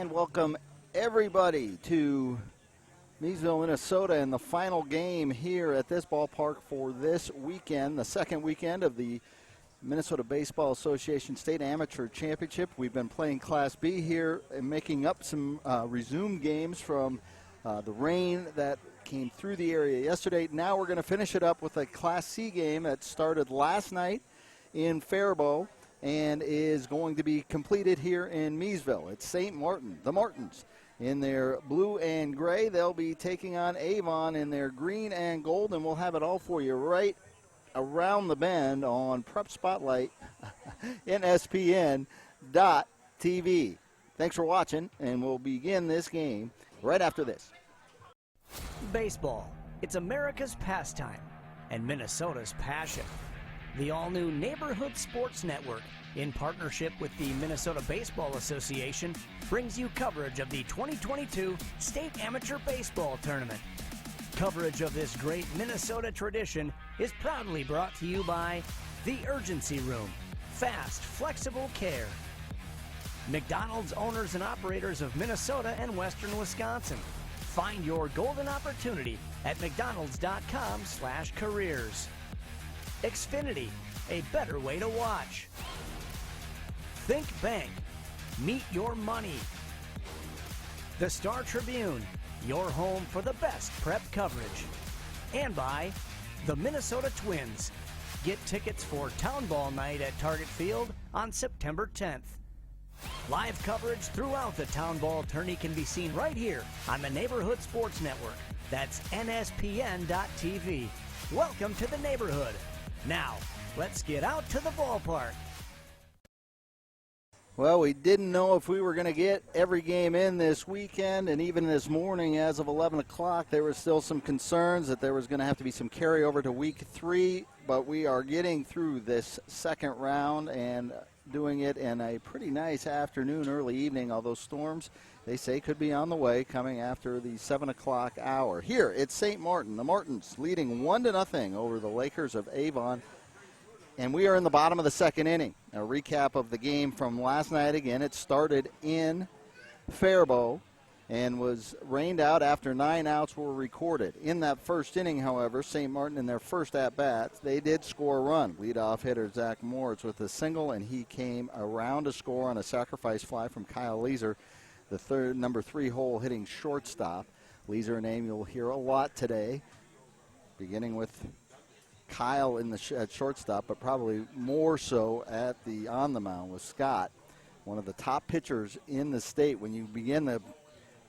And welcome everybody to Miesville, Minnesota, and the final game here at this ballpark for this weekend, the second weekend of the Minnesota Baseball Association State Amateur Championship. We've been playing Class B here and making up some resumed games from the rain that came through the area yesterday. Now we're going to finish it up with a Class C game that started last night in Faribault and is going to be completed here in Miesville. It's St. Martin, the Martins, in their blue and gray. They'll be taking on Avon in their green and gold, and we'll have it all for you right around the bend on Prep Spotlight NSPN.TV. Thanks for watching, and we'll begin this game right after this. Baseball, it's America's pastime and Minnesota's passion. The all-new Neighborhood Sports Network, in partnership with the Minnesota Baseball Association, brings you coverage of the 2022 State Amateur Baseball Tournament. Coverage of this great Minnesota tradition is proudly brought to you by The Urgency Room, fast, flexible care. McDonald's, owners and operators of Minnesota and Western Wisconsin. Find your golden opportunity at mcdonalds.com/careers. Xfinity, a better way to watch. Think Bank, meet your money. The Star Tribune, your home for the best prep coverage. And by the Minnesota Twins. Get tickets for Town Ball Night at Target Field on September 10th. Live coverage throughout the Town Ball tourney can be seen right here on the Neighborhood Sports Network. That's NSPN.TV. Welcome to the neighborhood. Now, let's get out to the ballpark. Well, we didn't know if we were going to get every game in this weekend, and even this morning as of 11 o'clock, there were still some concerns that there was going to have to be some carryover to week 3, but we are getting through this second round and doing it in a pretty nice afternoon, early evening, although storms, they say, could be on the way coming after the 7 o'clock hour. Here, it's St. Martin. The Martins leading 1-0 over the Lakers of Avon. And we are in the bottom of the second inning. A recap of the game from last night. Again, it started in Faribault and was rained out after 9 outs were recorded. In that first inning, however, St. Martin, in their first at-bat, they did score a run. Leadoff hitter Jack Ruhr with a single, and he came around to score on a sacrifice fly from Kyle Leeser, the number 3 hole hitting shortstop. Leeser, a name you'll hear a lot today, beginning with Kyle in at shortstop, but probably more so on the mound with Scott, one of the top pitchers in the state. When you begin the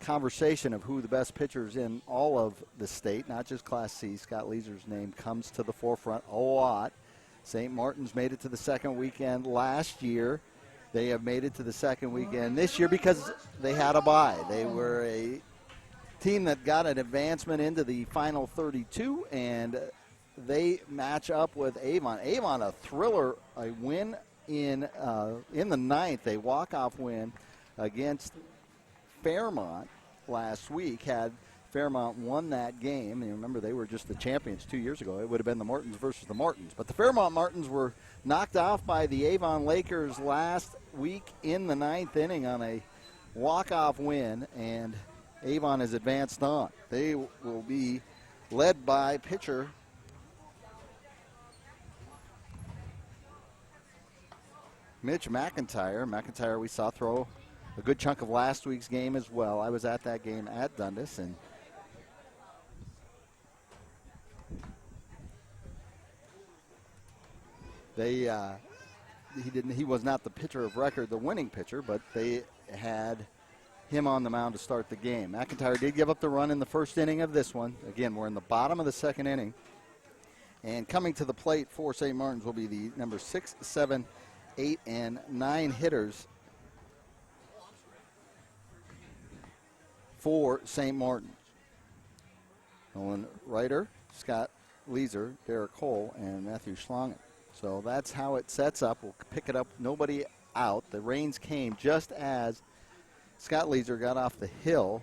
conversation of who the best pitchers in all of the state, not just Class C, Scott Leeser's name comes to the forefront a lot. St. Martin's made it to the second weekend last year. They have made it to the second weekend this year because they had a bye. They were a team that got an advancement into the final 32, and they match up with Avon. Avon, a thriller, a win in the ninth, a walk-off win against Fairmont last week. Had Fairmont won that game, and remember they were just the champions 2 years ago, it would have been the Martins versus the Martins. But the Fairmont Martins were knocked off by the Avon Lakers last week in the ninth inning on a walk-off win, and Avon has advanced on. They will be led by pitcher Mitch McIntyre. McIntyre we saw throw a good chunk of last week's game as well. I was at that game at Dundas, and he was not the pitcher of record, the winning pitcher, but they had him on the mound to start the game. McIntyre did give up the run in the first inning of this one. Again, we're in the bottom of the second inning. And coming to the plate for St. Martin's will be the number 6, 7, 8, and 9 hitters for St. Martin's. Nolan Ryder, Scott Leeser, Derek Cole, and Matthew Schlongen. So that's how it sets up. We'll pick it up, nobody out. The rains came just as Scott Leeser got off the hill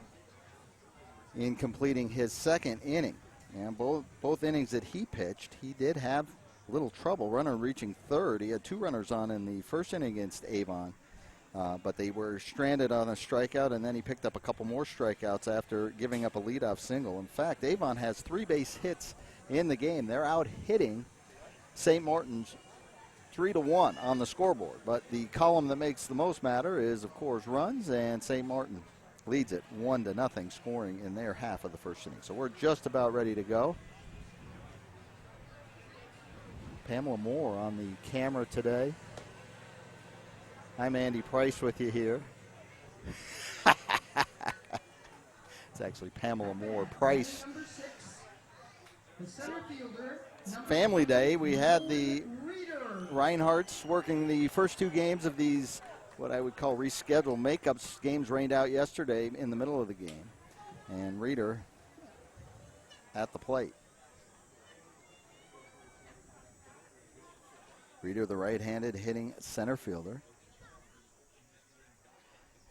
in completing his second inning. And both innings that he pitched, he did have a little trouble. Runner reaching third. He had 2 runners on in the first inning against Avon. But they were stranded on a strikeout, and then he picked up a couple more strikeouts after giving up a leadoff single. In fact, Avon has 3 base hits in the game. They're out hitting St. Martin's 3-1 on the scoreboard. But the column that makes the most matter is, of course, runs, and St. Martin leads it 1-0, scoring in their half of the first inning. So we're just about ready to go. Pamela Moore on the camera today. I'm Andy Price with you here. It's actually Pamela Moore. Price. It's family day. We had the Reinhardts working the first 2 games of these, what I would call rescheduled makeups. Games rained out yesterday in the middle of the game. And Reeder at the plate. Reeder, the right-handed hitting center fielder.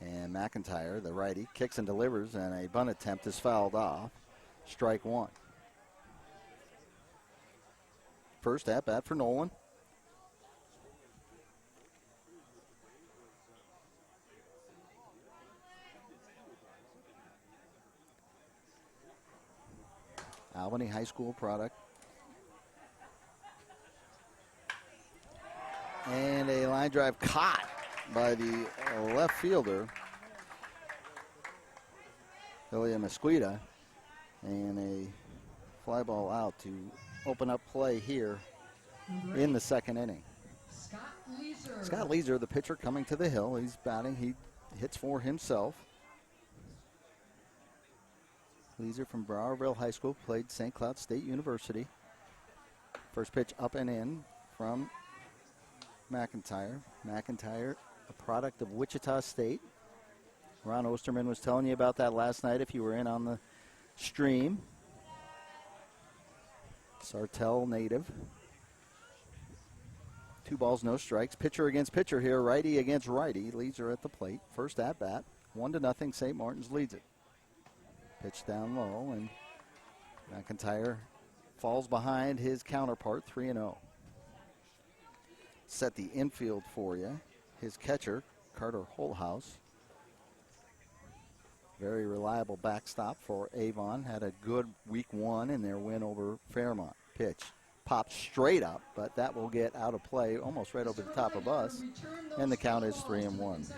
And McIntyre, the righty, kicks and delivers, and a bunt attempt is fouled off. Strike 1. First at bat for Nolan. Albany High School product. And a line drive caught by the left fielder, Ilya Mesquita, and a fly ball out to open up play here in the second inning. Scott Leeser, the pitcher, coming to the hill. He's batting. He hits for himself. Leeser from Browerville High School, played St. Cloud State University. First pitch up and in from McIntyre. McIntyre, a product of Wichita State. Ron Osterman was telling you about that last night if you were in on the stream. Sartell native. 2 balls, no strikes. Pitcher against pitcher here, righty against righty. Leeser at the plate. First at bat, 1-0. St. Martin's leads it. Pitch down low, and McIntyre falls behind his counterpart, 3-0. Set the infield for you. His catcher, Carter Holthouse. Very reliable backstop for Avon. Had a good week 1 in their win over Fairmont. Pitch popped straight up, but that will get out of play almost right over the top of us. And the count is 3-1.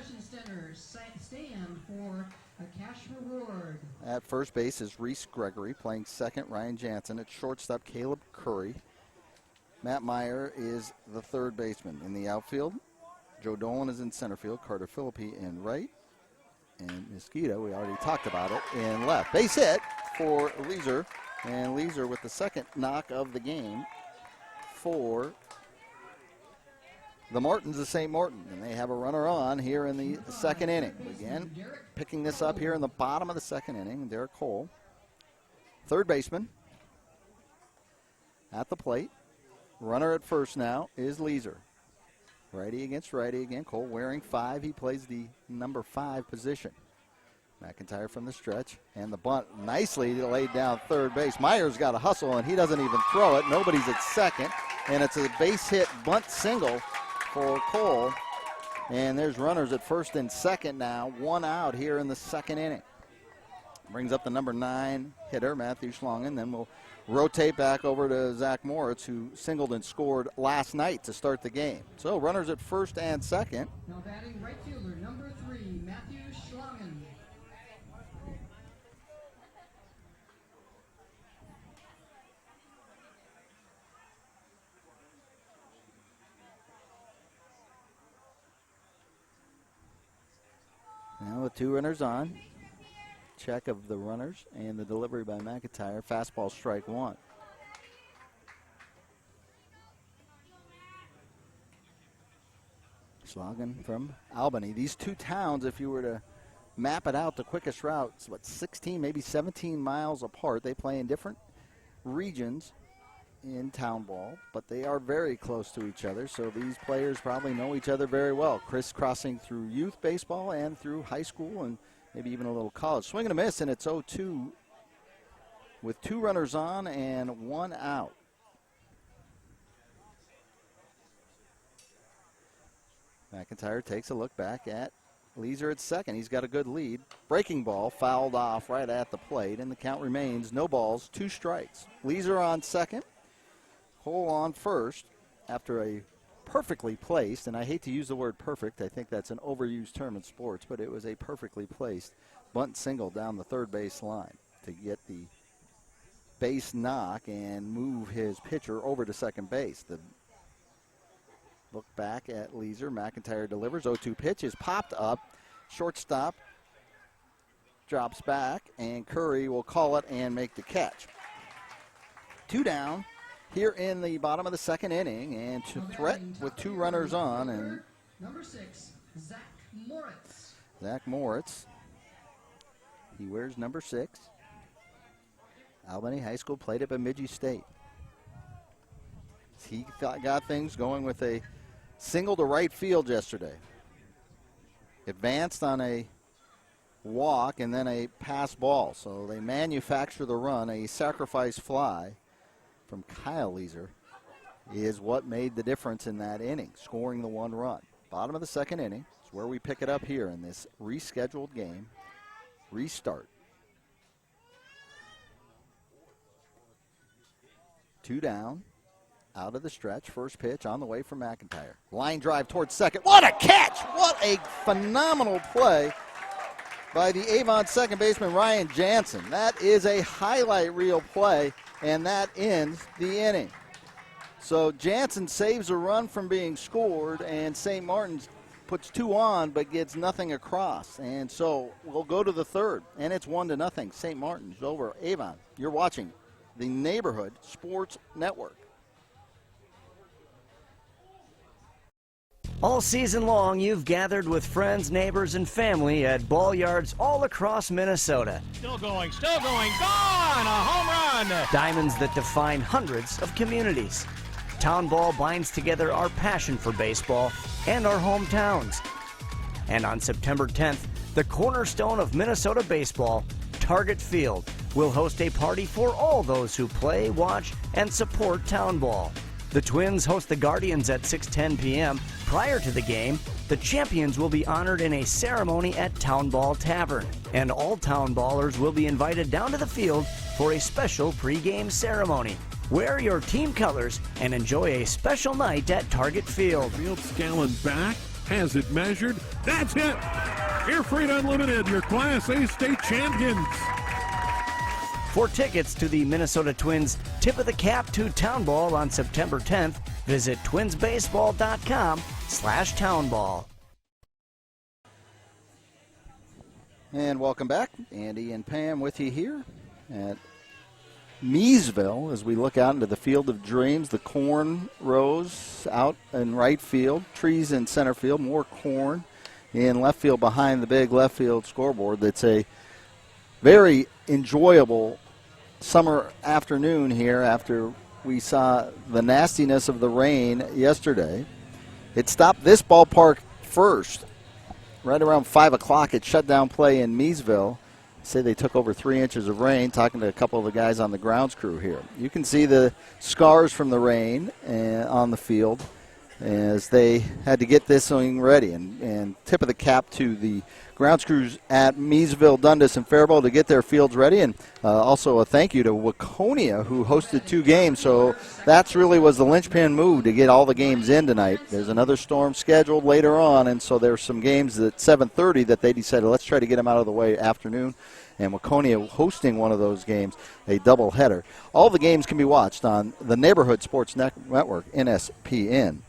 At first base is Reese Gregory. Playing second, Ryan Jansen. At shortstop, Caleb Curry. Matt Meyer is the third baseman. In the outfield, Joe Dolan is in center field. Carter Philippi in right. And Mosquito, we already talked about it, in left. Base hit for Leeser. And Leeser with the second knock of the game for the Martins of St. Martin. And they have a runner on here in the second inning. Again, picking this up here in the bottom of the second inning, Derek Cole. Third baseman at the plate. Runner at first now is Leeser. Righty against righty again. Cole wearing 5. He plays the number 5 position. McIntyre from the stretch. And the bunt nicely laid down third base. Meyer's got a hustle, and he doesn't even throw it. Nobody's at second. And it's a base hit bunt single for Cole. And there's runners at first and second now. 1 out here in the second inning. Brings up the number 9 hitter, Matthew Schlongen. Then we'll rotate back over to Zach Moritz, who singled and scored last night to start the game. So runners at first and second. Now batting right fielder, number 3, Matthew Schlongen. Now with 2 runners on. Check of the runners and the delivery by McIntyre. Fastball, strike 1. Schlongen from Albany. These 2 towns, if you were to map it out, the quickest route, it's 16, maybe 17 miles apart. They play in different regions in town ball, but they are very close to each other, so these players probably know each other very well, crisscrossing through youth baseball and through high school and maybe even a little college. Swing and a miss, and it's 0-2 with 2 runners on and 1 out. McIntyre takes a look back at Leeser at second. He's got a good lead. Breaking ball fouled off right at the plate, and the count remains no balls, 2 strikes. Leeser on second. Cole on first after a perfectly placed, and I hate to use the word perfect. I think that's an overused term in sports, but it was a perfectly placed bunt single down the third base line to get the base knock and move his pitcher over to second base. The look back at Leeser. McIntyre delivers. 0-2 pitch is popped up. Shortstop drops back, and Curry will call it and make the catch. 2 down here in the bottom of the second inning, and to threat with 2 runners on. And number 6, Zach Moritz. Zach Moritz. He wears number 6. Albany High School, played at Bemidji State. He got things going with a single to right field yesterday. Advanced on a walk and then a pass ball. So they manufacture the run. A sacrifice fly from Kyle Leeser is what made the difference in that inning, scoring the 1 run. Bottom of the second inning is where we pick it up here in this rescheduled game. Restart. 2 down. Out of the stretch, first pitch on the way from McIntyre. Line drive towards second. What a catch! What a phenomenal play by the Avon second baseman, Ryan Jansen. That is a highlight reel play, and that ends the inning. So Jansen saves a run from being scored, and St. Martin's puts 2 on but gets nothing across. And so we'll go to the third, and it's 1-0. St. Martin's over Avon. You're watching the Neighborhood Sports Network. All season long, you've gathered with friends, neighbors, and family at ball yards all across Minnesota. Still going, gone! A home run! Diamonds that define hundreds of communities. Town Ball binds together our passion for baseball and our hometowns. And on September 10th, the cornerstone of Minnesota baseball, Target Field, will host a party for all those who play, watch, and support Town Ball. The Twins host the Guardians at 6:10 p.m. Prior to the game, the champions will be honored in a ceremony at Town Ball Tavern, and all Town Ballers will be invited down to the field for a special pregame ceremony. Wear your team colors and enjoy a special night at Target Field. Field scaling back, has it measured. That's it! Air Freight Unlimited, your Class A state champions. For tickets to the Minnesota Twins Tip of the Cap to Town Ball on September 10th, visit twinsbaseball.com/townball. And welcome back. Andy and Pam with you here at Miesville as we look out into the field of dreams. The corn rows out in right field, trees in center field, more corn in left field behind the big left field scoreboard. That's a very enjoyable summer afternoon here after we saw the nastiness of the rain yesterday. It stopped this ballpark first. Right around 5 o'clock, it shut down play in Miesville. Say they took over 3 inches of rain, talking to a couple of the guys on the grounds crew here. You can see the scars from the rain on the field as they had to get this thing ready. And tip of the cap to the grounds crews at Miesville, Dundas, and Faribault to get their fields ready. And also a thank you to Waconia, who hosted 2 games. So that's really was the linchpin move to get all the games in tonight. There's another storm scheduled later on, and so there's some games at 7:30 that they decided, let's try to get them out of the way afternoon. And Waconia hosting one of those games, a doubleheader. All the games can be watched on the Neighborhood Sports Network, NSPN.TV.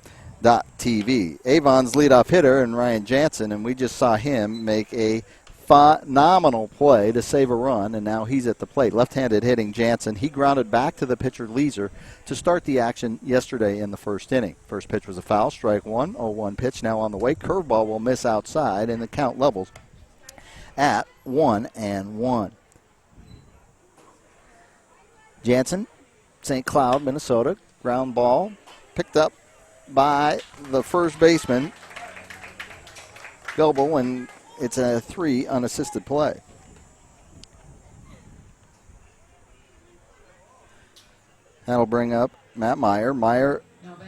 Avon's leadoff hitter and Ryan Jansen, and we just saw him make a phenomenal play to save a run, and now he's at the plate. Left-handed hitting Jansen. He grounded back to the pitcher Leeser to start the action yesterday in the first inning. First pitch was a foul, strike one, 0-1 pitch now on the way. Curveball will miss outside, and the count levels at 1-1. Jansen, St. Cloud, Minnesota, ground ball, picked up by the first baseman, Goebel, and it's a 3 unassisted play. That'll bring up Matt Meyer. Meyer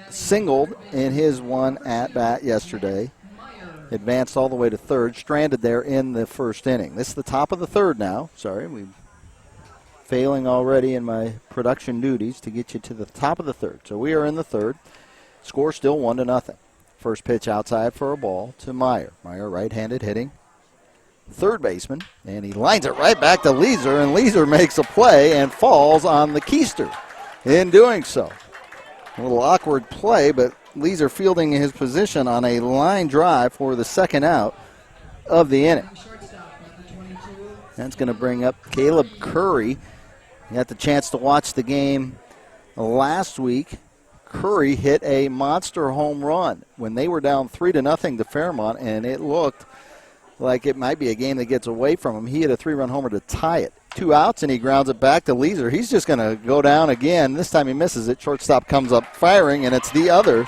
singled in his one at bat yesterday. advanced all the way to third, stranded there in the first inning. This is the top of the third now. Sorry, we're failing already in my production duties to get you to the top of the third. So we are in the third. Score still 1-0. First pitch outside for a ball to Meyer. Meyer right-handed hitting third baseman, and he lines it right back to Leeser, and Leeser makes a play and falls on the keister in doing so. A little awkward play, but Leeser fielding his position on a line drive for the second out of the inning. That's going to bring up Caleb Curry. You had the chance to watch the game last week. Curry hit a monster home run when they were down 3-0 to Fairmont, and it looked like it might be a game that gets away from him. He hit a 3-run homer to tie it. 2 outs, and he grounds it back to Leeser. He's just going to go down again. This time he misses it. Shortstop comes up firing, and it's the other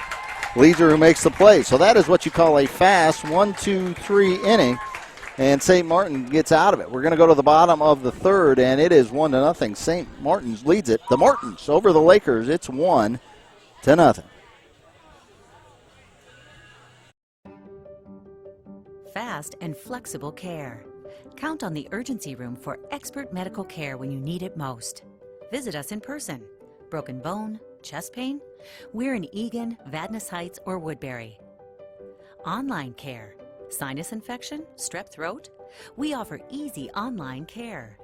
Leeser who makes the play. So that is what you call a fast 1-2-3 inning, and St. Martin gets out of it. We're going to go to the bottom of the third, and it is 1-0. St. Martin's leads it. The Martins over the Lakers. It's 1-0. Fast and flexible care. Count on the urgency room for expert medical care when you need it most. Visit us in person. Broken bone, chest pain? We're in Eagan, Vadnais Heights, or Woodbury. Online care. Sinus infection? Strep throat? We offer easy online care.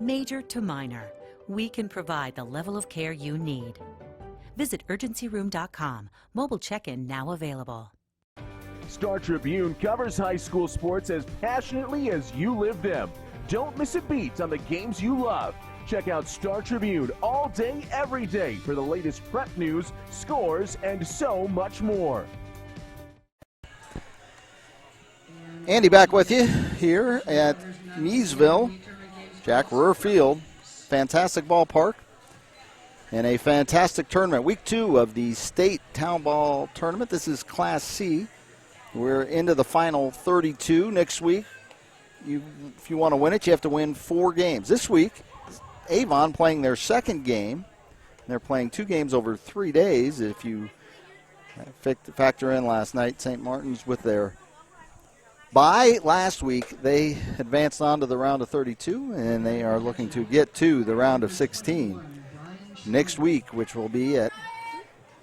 Major to minor, we can provide the level of care you need. Visit urgencyroom.com. Mobile check-in now available. Star Tribune covers high school sports as passionately as you live them. Don't miss a beat on the games you love. Check out Star Tribune all day, every day for the latest prep news, scores, and so much more. Andy back with you here at Miesville, Jack Ruhr Field. Fantastic ballpark and a fantastic tournament. Week 2 of the state town ball tournament. This is Class C. We're into the final 32. Next week, if you want to win it, you have to win 4 games. This week, Avon playing their second game. They're playing 2 games over 3 days. If you factor in last night, St. Martin's with their bye last week, they advanced on to the round of 32, and they are looking to get to the round of 16 next week, which will be at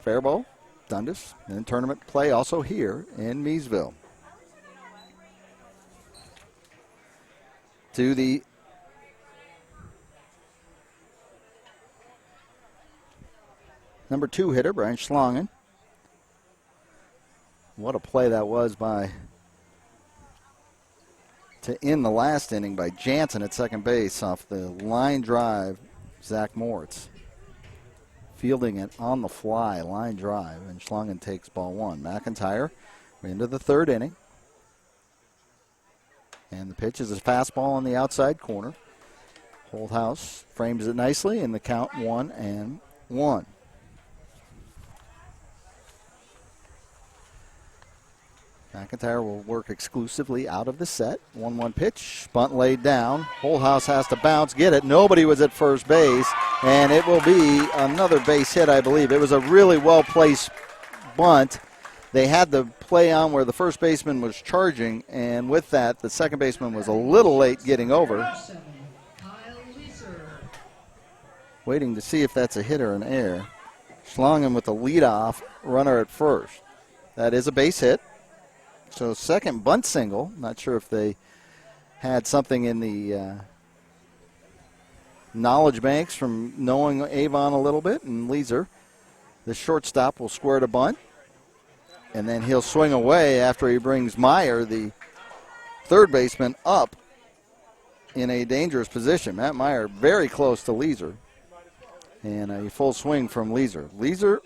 Faribault, Dundas, and tournament play also here in Miesville. To the number 2 hitter, Brian Schlongen. What a play that was to end the last inning by Jansen at second base off the line drive, Zach Moritz. Fielding it on the fly, line drive, and Schlongen takes ball 1. McIntyre, we're into the third inning. And the pitch is a fastball on the outside corner. Holthouse frames it nicely in the count 1-1. McIntyre will work exclusively out of the set. 1-1 pitch, bunt laid down. Holthouse has to bounce, get it. Nobody was at first base, and it will be another base hit, I believe. It was a really well-placed bunt. They had the play on where the first baseman was charging, and with that, the second baseman was a little late getting over. Waiting to see if that's a hit or an error. Schlongen with the leadoff runner at first. That is a base hit. So second bunt single. Not sure if they had something in the knowledge banks from knowing Avon a little bit. And Leeser, the shortstop, will square to bunt. And then he'll swing away after he brings Meyer, the third baseman, up in a dangerous position. Matt Meyer very close to Leeser. And a full swing from Leeser. Leeser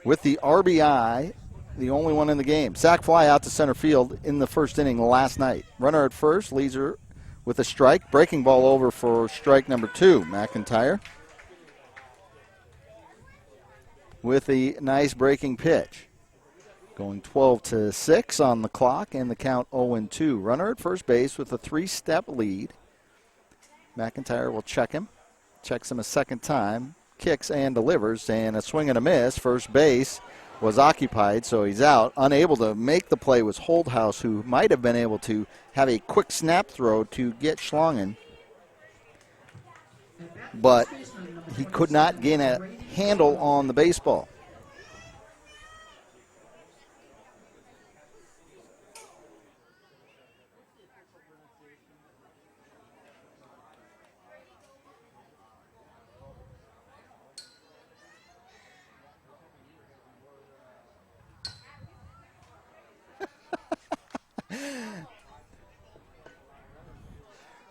with the RBI, the only one in the game. Sac fly out to center field in the first inning last night. Runner at first, Leeser with a strike. Breaking ball over for strike number 2. McIntyre with a nice breaking pitch. Going 12-6 on the clock and the count 0-2. Runner at first base with a 3-step lead. McIntyre will check him. Checks him a second time. Kicks and delivers, and a swing and a miss. First base was occupied, so he's out. Unable to make the play was Holdhouse, who might have been able to have a quick snap throw to get Schlongen, but he could not gain a handle on the baseball.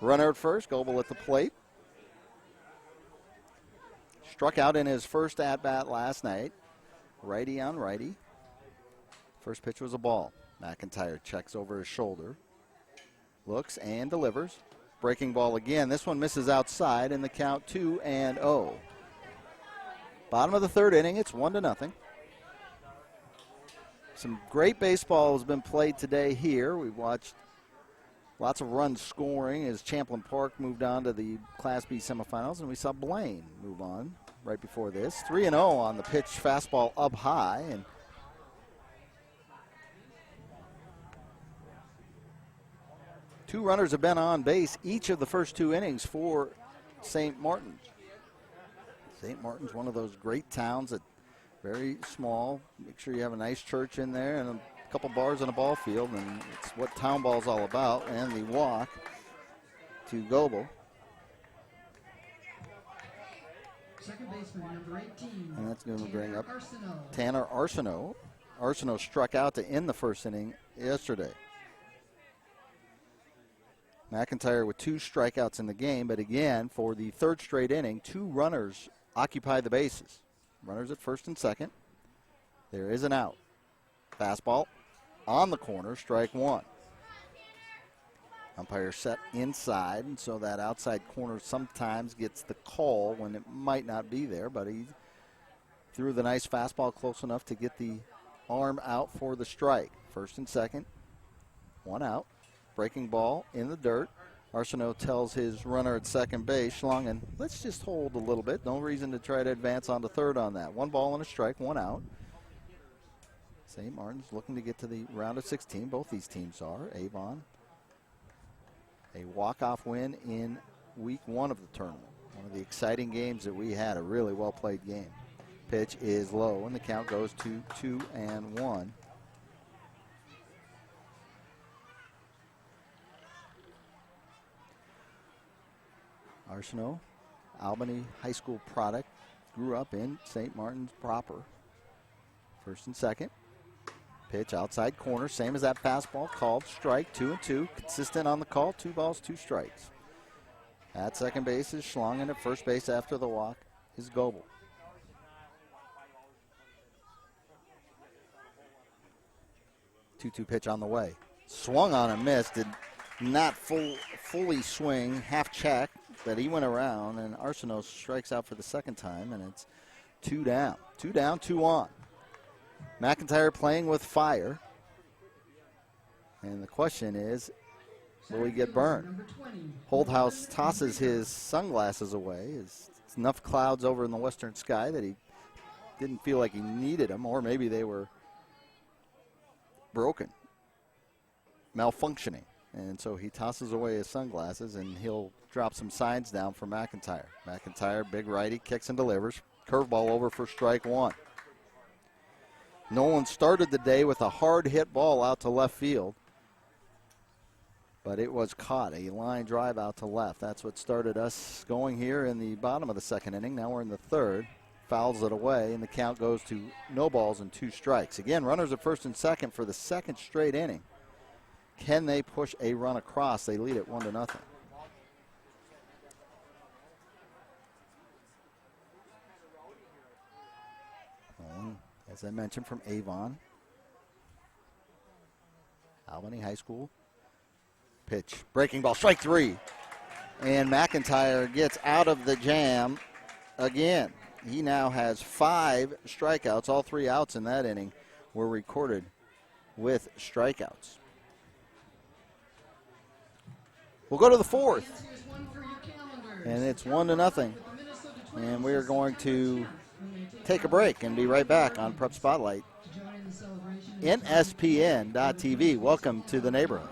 Runner at first, Goebel at the plate. Struck out in his first at-bat last night. Righty on righty. First pitch was a ball. McIntyre checks over his shoulder. Looks and delivers. Breaking ball again. This one misses outside in the count 2-0. Bottom of the third inning, it's 1-0. Some great baseball has been played today here. We've watched lots of runs scoring as Champlin Park moved on to the Class B semifinals, and we saw Blaine move on right before this. 3-0 on the pitch, fastball up high. And two runners have been on base each of the first two innings for St. Martin's. St. Martin's, one of those great towns that very small. Make sure you have a nice church in there and a couple bars and a ball field, and it's what town ball is all about. And the walk to Goebel. Second baseman, number 18. And that's going to bring up Arsenault. Tanner Arsenault. Arsenault struck out to end the first inning yesterday. McIntyre with 2 strikeouts in the game, but again, for the third straight inning, 2 runners occupy the bases. Runners at first and second. There is an out. Fastball on the corner, strike 1. Umpire set inside, and so that outside corner sometimes gets the call when it might not be there, but he threw the nice fastball close enough to get the arm out for the strike. First and second, 1 out. Breaking ball in the dirt. Arsenault tells his runner at second base, Schlongen, let's just hold a little bit. No reason to try to advance on to third on that. 1 ball and a strike, 1 out. St. Martin's looking to get to the round of 16. Both these teams are. Avon, a walk-off win in week 1 of the tournament. One of the exciting games that we had, a really well-played game. Pitch is low, and the count goes to 2-1. Arsenault, Albany High School product, grew up in St. Martin's proper. First and second. Pitch outside corner, same as that fastball, called strike, 2-2. Consistent on the call, 2 balls, 2 strikes. At second base is Schlongen. At first base after the walk is Goebel. Two-two pitch on the way. Swung on and missed. Did not fully swing, half check, but he went around, and Arsenault strikes out for the second time, and it's 2 down. 2 down, 2 on. McIntyre playing with fire. And the question is, will he get burned? Holdhouse tosses his sunglasses away. It's enough clouds over in the western sky that he didn't feel like he needed them, or maybe they were broken, malfunctioning. And so he tosses away his sunglasses, and he'll drop some signs down for McIntyre. McIntyre, big righty, kicks and delivers. Curveball over for strike 1. Nolan started the day with a hard hit ball out to left field, but it was caught. A line drive out to left. That's what started us going here in the bottom of the second inning. Now we're in the third. Fouls it away, and the count goes to no balls and 2 strikes. Again, runners at first and second for the second straight inning. Can they push a run across? They lead it 1-0. As I mentioned, from Avon. Albany High School. Pitch. Breaking ball. Strike 3. And McIntyre gets out of the jam again. He now has 5 strikeouts. All 3 outs in that inning were recorded with strikeouts. We'll go to the 4th. And it's 1-0. And we're going to take a break and be right back on Prep Spotlight NSPN.TV. Welcome to the neighborhood.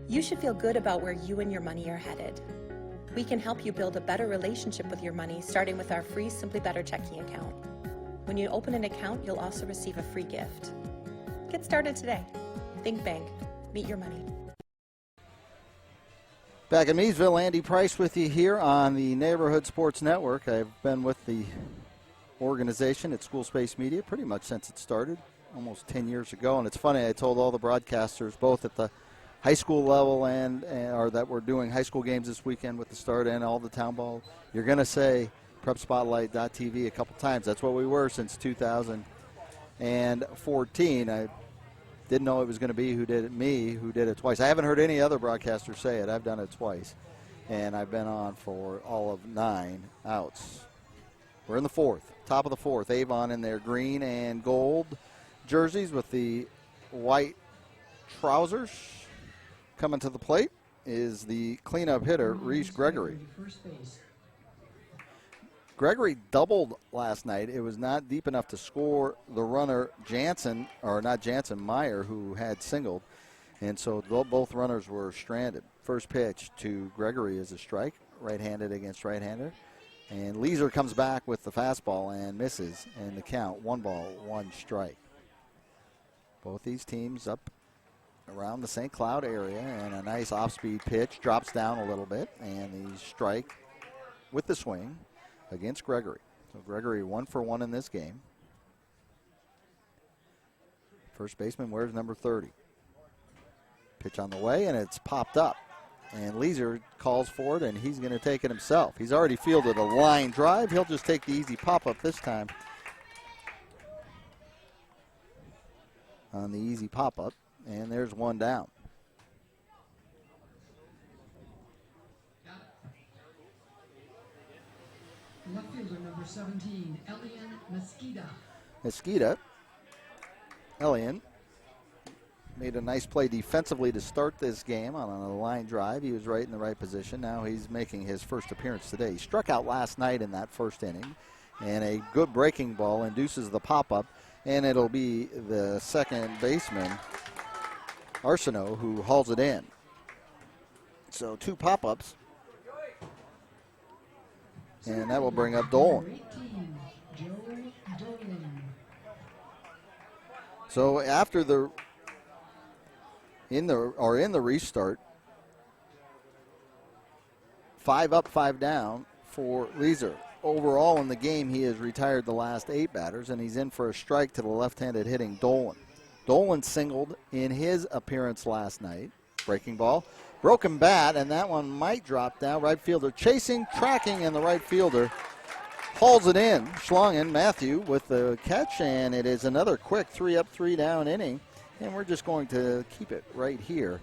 You should feel good about where you and your money are headed. We can help you build a better relationship with your money, starting with our free Simply Better checking account. When you open an account, you'll also receive a free gift. Get started today. Think Bank. Meet your money. Back in Miesville, Andy Price with you here on the Neighborhood Sports Network. I've been with the organization at School Space Media pretty much since it started, almost 10 years ago. And it's funny, I told all the broadcasters, both at the high school level or that we're doing high school games this weekend with the start and all the town ball, you're going to say prepspotlight.tv a couple times. That's what we were since 2014. I didn't know it was going to be who did it twice. I haven't heard any other broadcaster say it. I've done it twice, and I've been on for all of 9 outs. We're in the 4th, top of the 4th. Avon in their green and gold jerseys with the white trousers. Coming to the plate is the cleanup hitter, Reese Gregory. Gregory doubled last night. It was not deep enough to score the runner Meyer, who had singled. And so both runners were stranded. First pitch to Gregory is a strike, right-handed against right-hander. And Leeser comes back with the fastball and misses. And the count, 1 ball, 1 strike. Both these teams up around the St. Cloud area, and a nice off-speed pitch drops down a little bit, and the strike with the swing against Gregory. So Gregory 1 for 1 in this game. First baseman wears number 30. Pitch on the way, and it's popped up. And Leeser calls for it, and he's going to take it himself. He's already fielded a line drive. He'll just take the easy pop-up this time. On the easy pop-up. And there's 1 down. Left fielder number 17, Elian Elian made a nice play defensively to start this game on a line drive. He was right in the right position. Now he's making his first appearance today. He struck out last night in that first inning, and a good breaking ball induces the pop-up, and it'll be the second baseman, Arsenault, who hauls it in. So 2 pop-ups. And that will bring up Dolan. So after in the restart, 5 up, 5 down for Leeser. Overall in the game, he has retired the last 8 batters, and he's in for a strike to the left-handed hitting Dolan. Dolan singled in his appearance last night. Breaking ball. Broken bat, and that one might drop down. Right fielder chasing, tracking, and the right fielder hauls it in. Schlongen, Matthew, with the catch, and it is another quick 3 up, 3 down inning. And we're just going to keep it right here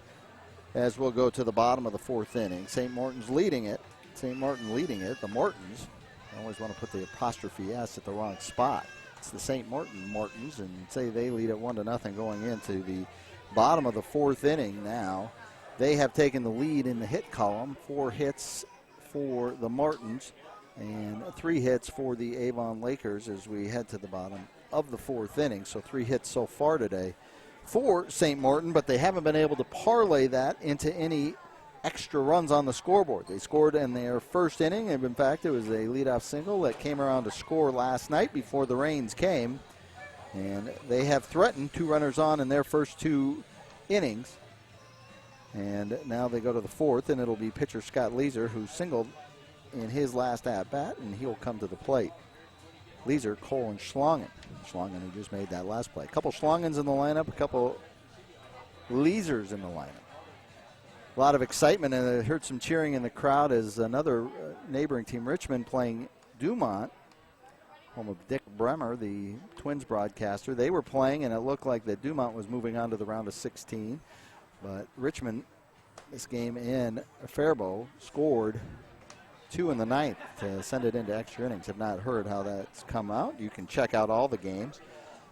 as we'll go to the bottom of the 4th inning. St. Martin's leading it. The Martins. I always want to put the apostrophe S at the wrong spot. It's the St. Martins, and say they lead at 1-0 going into the bottom of the 4th inning now. They have taken the lead in the hit column. 4 hits for the Martins and 3 hits for the Avon Lakers as we head to the bottom of the 4th inning. So 3 hits so far today for St. Martin, but they haven't been able to parlay that into any extra runs on the scoreboard. They scored in their first inning, and in fact it was a leadoff single that came around to score last night before the rains came, and they have threatened 2 runners on in their first 2 innings, and now they go to the 4th, and it'll be pitcher Scott Leeser, who singled in his last at-bat, and he'll come to the plate. Leeser, Cole, and Schlongen, who just made that last play. A couple Schlongens in the lineup, a couple Leesers in the lineup. A lot of excitement, and I heard some cheering in the crowd as another neighboring team, Richmond, playing Dumont, home of Dick Bremer, the Twins broadcaster. They were playing, and it looked like that Dumont was moving on to the round of 16. But Richmond, this game in Faribault, scored 2 in the ninth to send it into extra innings. Have not heard how that's come out. You can check out all the games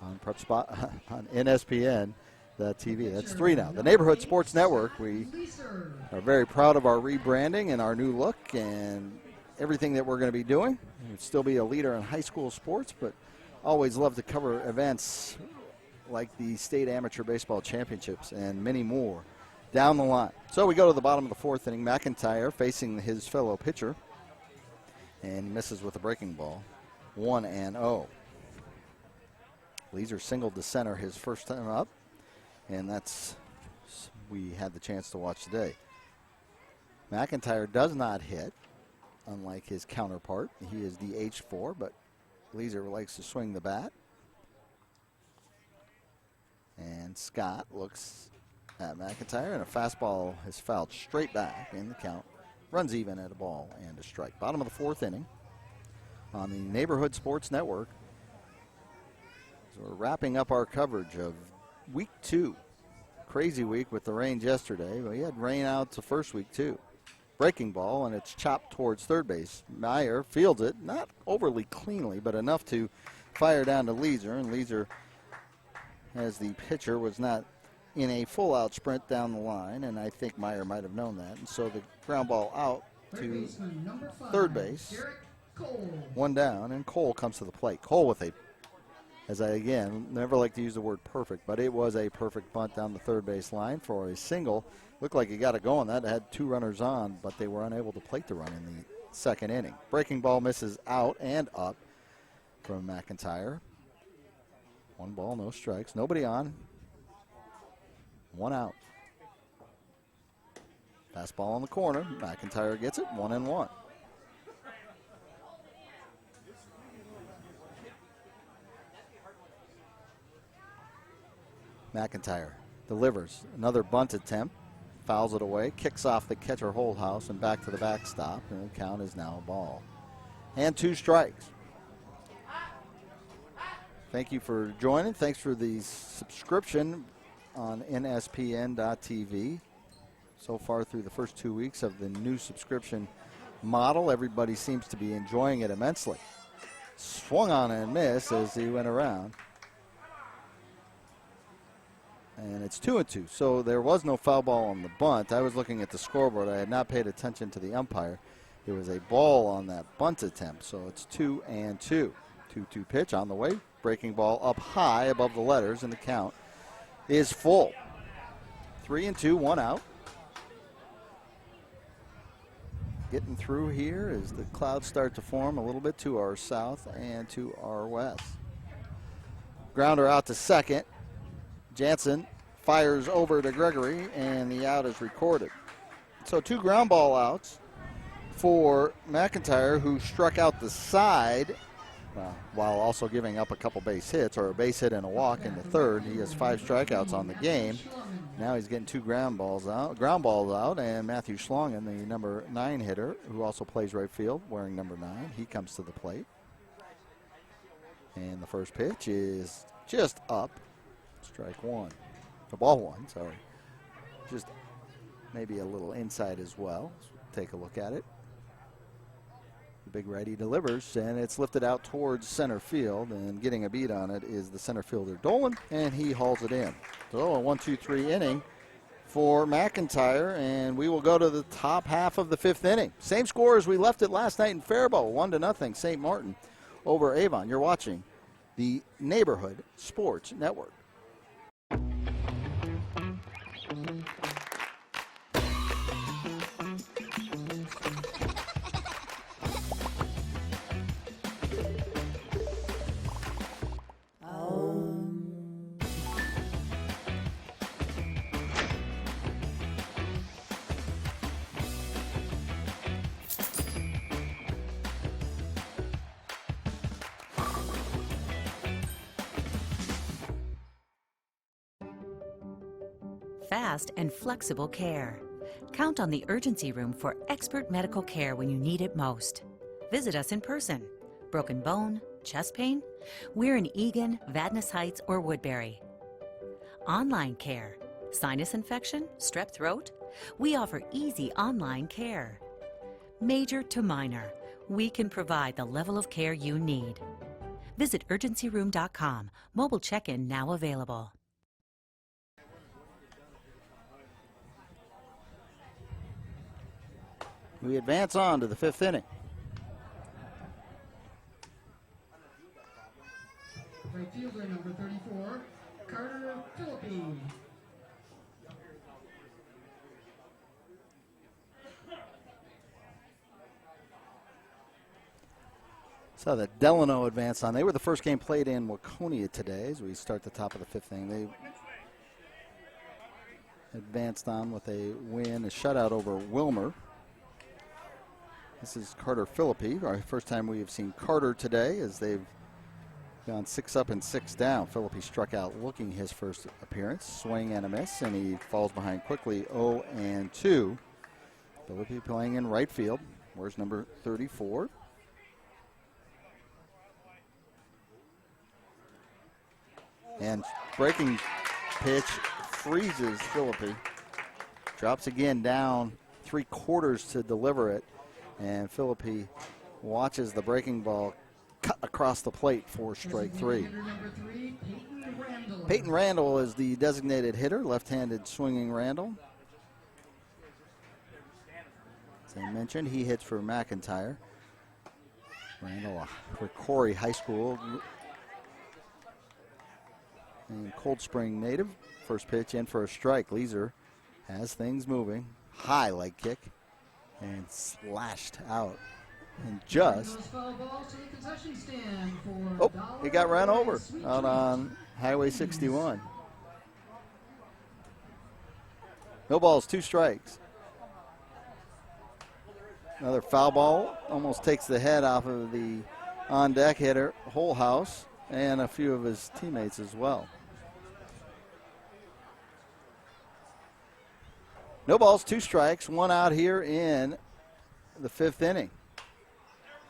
on Prep Spot on NSPN.TV. That's 3 now. The Neighborhood Sports Network. We are very proud of our rebranding and our new look and everything that we're going to be doing. We'll still be a leader in high school sports, but always love to cover events like the State Amateur Baseball Championships and many more down the line. So we go to the bottom of the 4th inning. McIntyre facing his fellow pitcher, and he misses with a breaking ball. 1-0. Leeser singled to center his first time up, and that's we had the chance to watch today. McIntyre does not hit, unlike his counterpart. He is DH4, but Leeser likes to swing the bat. And Scott looks at McIntyre, and a fastball is fouled straight back, and the count runs even at a ball and a strike. Bottom of the 4th inning on the Neighborhood Sports Network. So we're wrapping up our coverage of week 2. Crazy week with the rain yesterday. We had rain out the first week too. Breaking ball, and it's chopped towards third base. Meyer fields it, not overly cleanly, but enough to fire down to Leeser. And Leeser, as the pitcher, was not in a full-out sprint down the line, and I think Meyer might have known that. And so the ground ball out to third base. 1 down, and Cole comes to the plate. Cole with a, as I again never like to use the word perfect, but it was a perfect bunt down the third base line for a single. Looked like he got it going. That had 2 runners on, but they were unable to plate the run in the 2nd inning. Breaking ball misses out and up from McIntyre. 1 ball, no strikes, nobody on. 1 out. Fastball in the corner. McIntyre gets it. 1-1. McIntyre delivers another bunt attempt, fouls it away, kicks off the catcher Holdhouse and back to the backstop, and the count is now a ball. And 2 strikes. Thank you for joining. Thanks for the subscription on NSPN.TV. So far through the first 2 weeks of the new subscription model, everybody seems to be enjoying it immensely. Swung on and missed as he went around. And it's 2-2. So there was no foul ball on the bunt. I was looking at the scoreboard. I had not paid attention to the umpire. There was a ball on that bunt attempt. So it's 2-2. 2-2 pitch on the way. Breaking ball up high above the letters, and the count is full. 3-2, 1 out. Getting through here as the clouds start to form a little bit to our south and to our west. Grounder out to second. Jansen fires over to Gregory, and the out is recorded. So 2 ground ball outs for McIntyre, who struck out the side while also giving up a couple base hits, or a base hit and a walk in the 3rd. He has 5 strikeouts on the game. Now he's getting 2 ground balls out, and Matthew Schlongen, the number 9 hitter, who also plays right field, wearing number 9, he comes to the plate. And the first pitch is just up. Strike 1. Ball 1, sorry. Just maybe a little inside as well. So take a look at it. The big righty delivers, and it's lifted out towards center field, and getting a beat on it is the center fielder Dolan, and he hauls it in. So a 1-2-3 inning for McIntyre, and we will go to the top half of the 5th inning. Same score as we left it last night in Faribault, 1-0, St. Martin over Avon. You're watching the Neighborhood Sports Network. Fast and flexible care. Count on the urgency room for expert medical care when you need it most. Visit us in person. Broken bone, chest pain? We're in Eagan, Vadnais Heights, or Woodbury. Online care, sinus infection, strep throat? We offer easy online care. Major to minor, we can provide the level of care you need. Visit urgencyroom.com. Mobile check-in now available. We advance on to the 5th inning. Right fielder number 34, Carter Philippi. So the Delano advanced on. They were the first game played in Waconia today as we start the top of the 5th inning. They advanced on with a win, a shutout over Wilmer. This is Carter Philippi. Our first time we have seen Carter today as they've gone 6 up and 6 down. Philippi struck out looking his first appearance. Swing and a miss, and he falls behind quickly 0-2. Philippi playing in right field. Where's number 34? And breaking pitch freezes Philippi. Drops again down 3/4 to deliver it. And Philippi watches the breaking ball cut across the plate for strike 3. Number 3, Peyton Randall. Peyton Randall is the designated hitter, left-handed swinging Randall. As I mentioned, he hits for McIntyre. Randall, a Corey High School and Cold Spring native. First pitch in for a strike. Leeser has things moving. High leg kick and slashed out. And just, he got run over out on Highway 61. No balls, 2 strikes. Another foul ball almost takes the head off of the on-deck hitter, Holehouse, and a few of his teammates as well. No balls, 2 strikes, 1 out here in the 5th inning.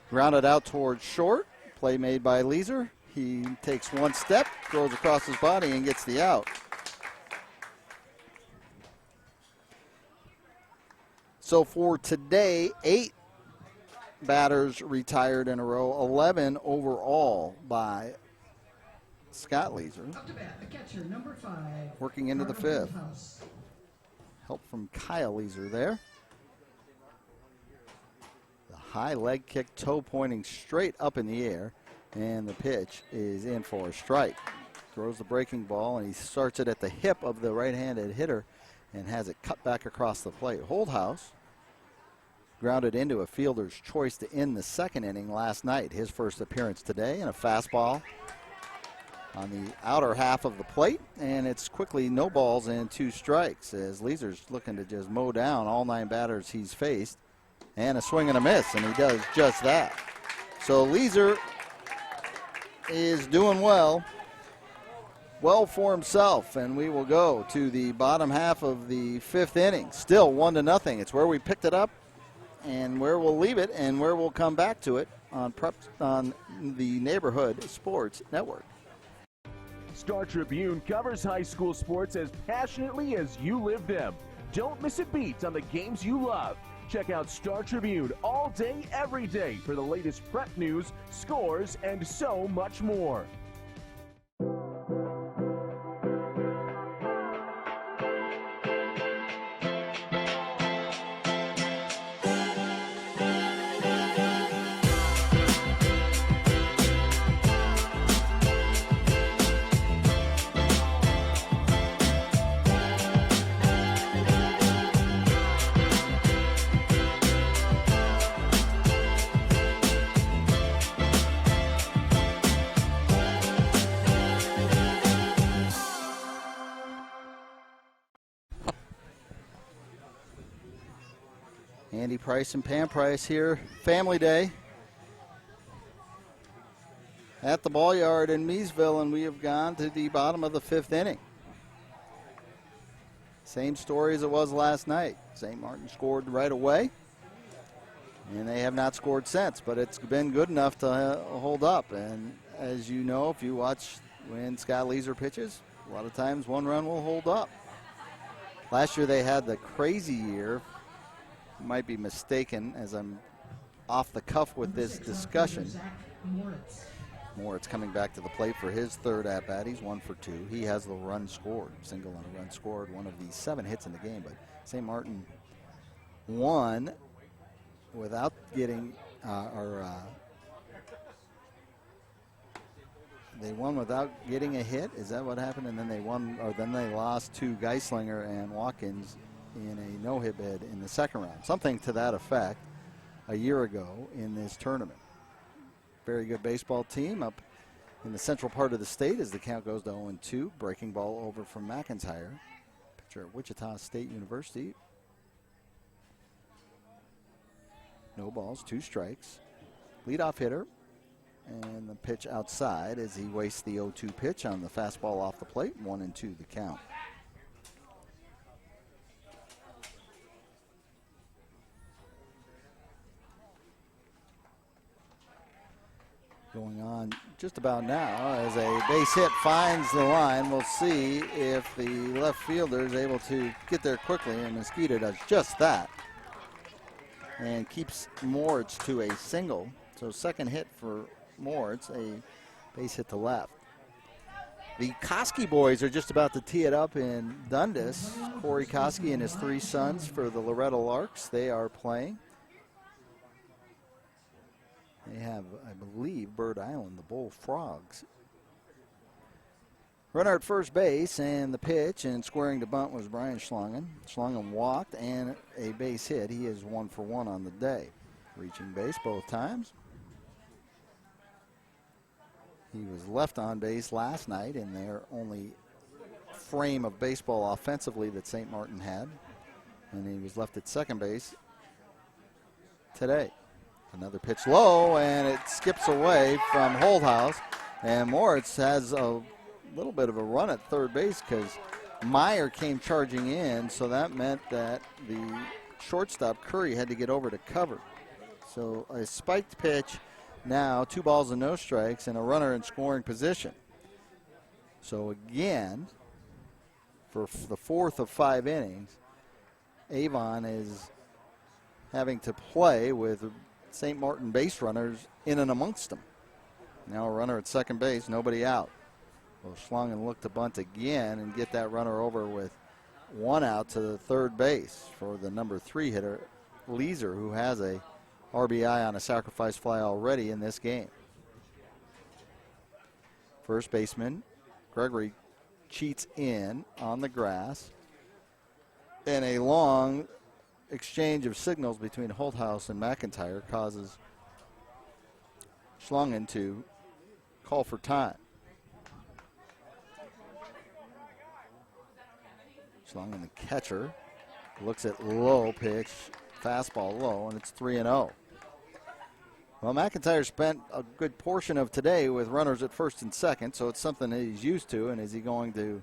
Grounded out towards short. Play made by Leeser. He takes 1 step, throws across his body, and gets the out. So for today, 8 batters retired in a row, 11 overall by Scott Leeser. Up to bat, the catcher, number 5. Working into the 5th. Help from Kyle Leeser there. The high leg kick, toe pointing straight up in the air, and the pitch is in for a strike. Throws the breaking ball, and he starts it at the hip of the right-handed hitter and has it cut back across the plate. Holdhouse grounded into a fielder's choice to end the 2nd inning last night. His first appearance today, and a fastball on the outer half of the plate, and it's quickly no balls and 2 strikes as Leeser's looking to just mow down all 9 batters he's faced, and a swing and a miss, and he does just that. So Leeser is doing well for himself, and we will go to the bottom half of the 5th inning. Still 1-0. It's where we picked it up and where we'll leave it and where we'll come back to it on the Neighborhood Sports Network. Star Tribune covers high school sports as passionately as you live them. Don't miss a beat on the games you love. Check out Star Tribune all day, every day for the latest prep news, scores, and so much more. Andy Price and Pam Price here, family day at the ball yard in Miesville, and we have gone to the bottom of the 5th inning. Same story as it was last night. St. Martin scored right away. And they have not scored since, but it's been good enough to hold up. And as you know, if you watch when Scott Leeser pitches, a lot of times one run will hold up. Last year they had the crazy year. Might be mistaken as I'm off the cuff with this discussion. Moritz coming back to the plate for his third at-bat. He's 1 for 2. He has the run scored, single on a run scored, one of the 7 hits in the game. But St. Martin won without getting, they won without getting a hit. Is that what happened? And then they won, or then they lost to Geislinger and Watkins in a no-hit bid in the second round. Something to that effect a year ago in this tournament. Very good baseball team up in the central part of the state as the count goes to 0-2. Breaking ball over from McIntyre, pitcher at Wichita State University. No balls, 2 strikes. Leadoff hitter. And the pitch outside as he wastes the 0-2 pitch on the fastball off the plate. 1-2 the count. Going on just about now as a base hit finds the line. We'll see if the left fielder is able to get there quickly, and Mosquito does just that and keeps Moritz to a single. So second hit for Moritz, a base hit to left. The Koski boys are just about to tee it up in Dundas. Corey Koski and his 3 sons for the Loretta Larks. They are playing. They have, I believe, Bird Island, the Bull Frogs. Runner at first base, and the pitch and squaring to bunt was Brian Schlangen. Schlangen walked and a base hit. He is 1 for 1 on the day. Reaching base both times. He was left on base last night in their only frame of baseball offensively that St. Martin had. And he was left at second base today. Another pitch low, and it skips away from Holthouse. And Moritz has a little bit of a run at third base because Meyer came charging in, so that meant that the shortstop, Curry, had to get over to cover. So a spiked pitch now, 2 balls and no strikes, and a runner in scoring position. So again, for the 4th of 5 innings, Avon is having to play with St. Martin base runners in and amongst them. Now a runner at second base, nobody out. Well, Schlangen look to bunt again and get that runner over with 1 out to the third base for the number 3 hitter, Leeser, who has a RBI on a sacrifice fly already in this game. First baseman Gregory cheats in on the grass. And a long exchange of signals between Holthouse and McIntyre causes Schlangen to call for time. Schlangen, the catcher, looks at low pitch, fastball low, and it's 3-0. Well, McIntyre spent a good portion of today with runners at first and second, so it's something that he's used to. And is he going to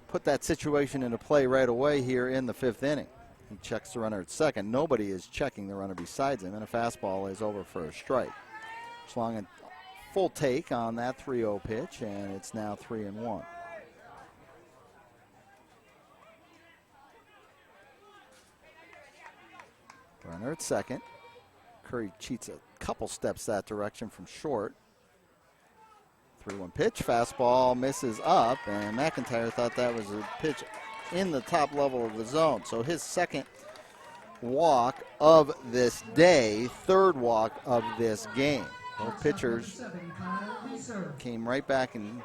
put that situation into play right away here in the 5th inning? He checks the runner at second. Nobody is checking the runner besides him, and a fastball is over for a strike. Schlangen full take on that 3-0 pitch, and it's now 3-1. Runner at second. Curry cheats a couple steps that direction from short. 3-1 pitch, fastball misses up, and McIntyre thought that was a pitch in the top level of the zone. So his second walk of this day, third walk of this game. Both pitchers came right back and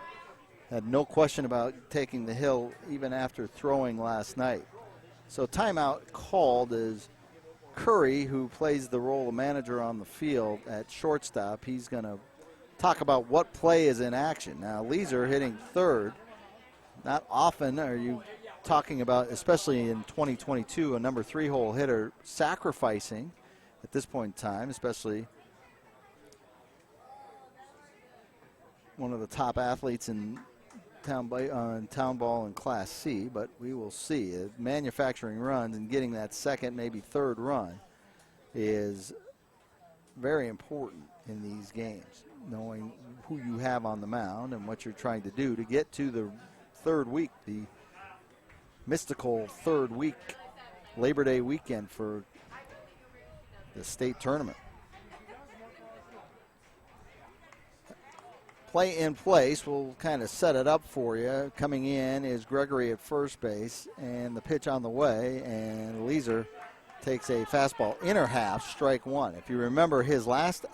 had no question about taking the hill even after throwing last night. So timeout called is Curry, who plays the role of manager on the field at shortstop. He's going to talk about what play is in action. Now, Leeser hitting third. Not often are you talking about, especially in 2022, a number 3 hole hitter sacrificing at this point in time, especially one of the top athletes in town ball and Class C, but we will see. Manufacturing runs and getting that second, maybe third run is very important in these games, knowing who you have on the mound and what you're trying to do to get to the third week, the mystical third week, Labor Day weekend for the state tournament. Play in place, we'll kind of set it up for you. Coming in is Gregory at first base, and the pitch on the way, and Leeser takes a fastball inner half, strike one. If you remember his last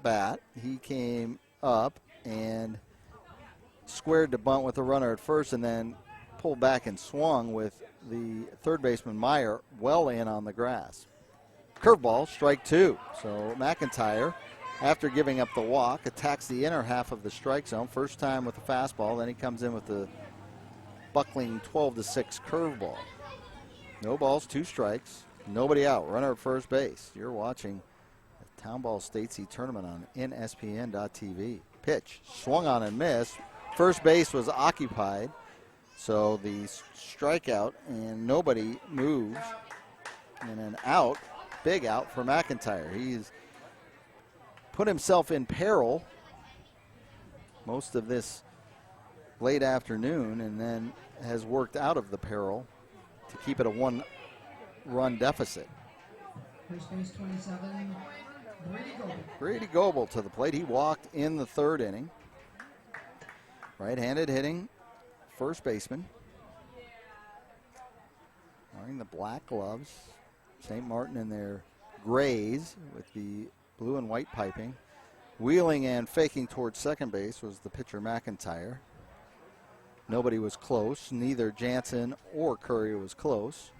bat, he came up and squared to bunt with the runner at first and then pulled back and swung with the third baseman Meyer well in on the grass. Curveball, strike two. So McIntyre, after giving up the walk, attacks the inner half of the strike zone. First time with the fastball, then he comes in with the buckling 12-6 curveball. No balls, two strikes, nobody out. Runner at first base. You're watching the Town Ball Statesy tournament on NSPN.TV. Pitch, swung on and missed. First base was occupied, so the strikeout, and nobody moves. And an out, big out for McIntyre. He's put himself in peril most of this late afternoon and then has worked out of the peril to keep it a one-run deficit. First base 27, Brady Goble. Brady Goble to the plate. He walked in the third inning. Right-handed hitting first baseman. Wearing the black gloves. St. Martin in their grays with the blue and white piping. Wheeling and faking towards second base was the pitcher McIntyre. Nobody was close. Neither Jansen or Curry was close.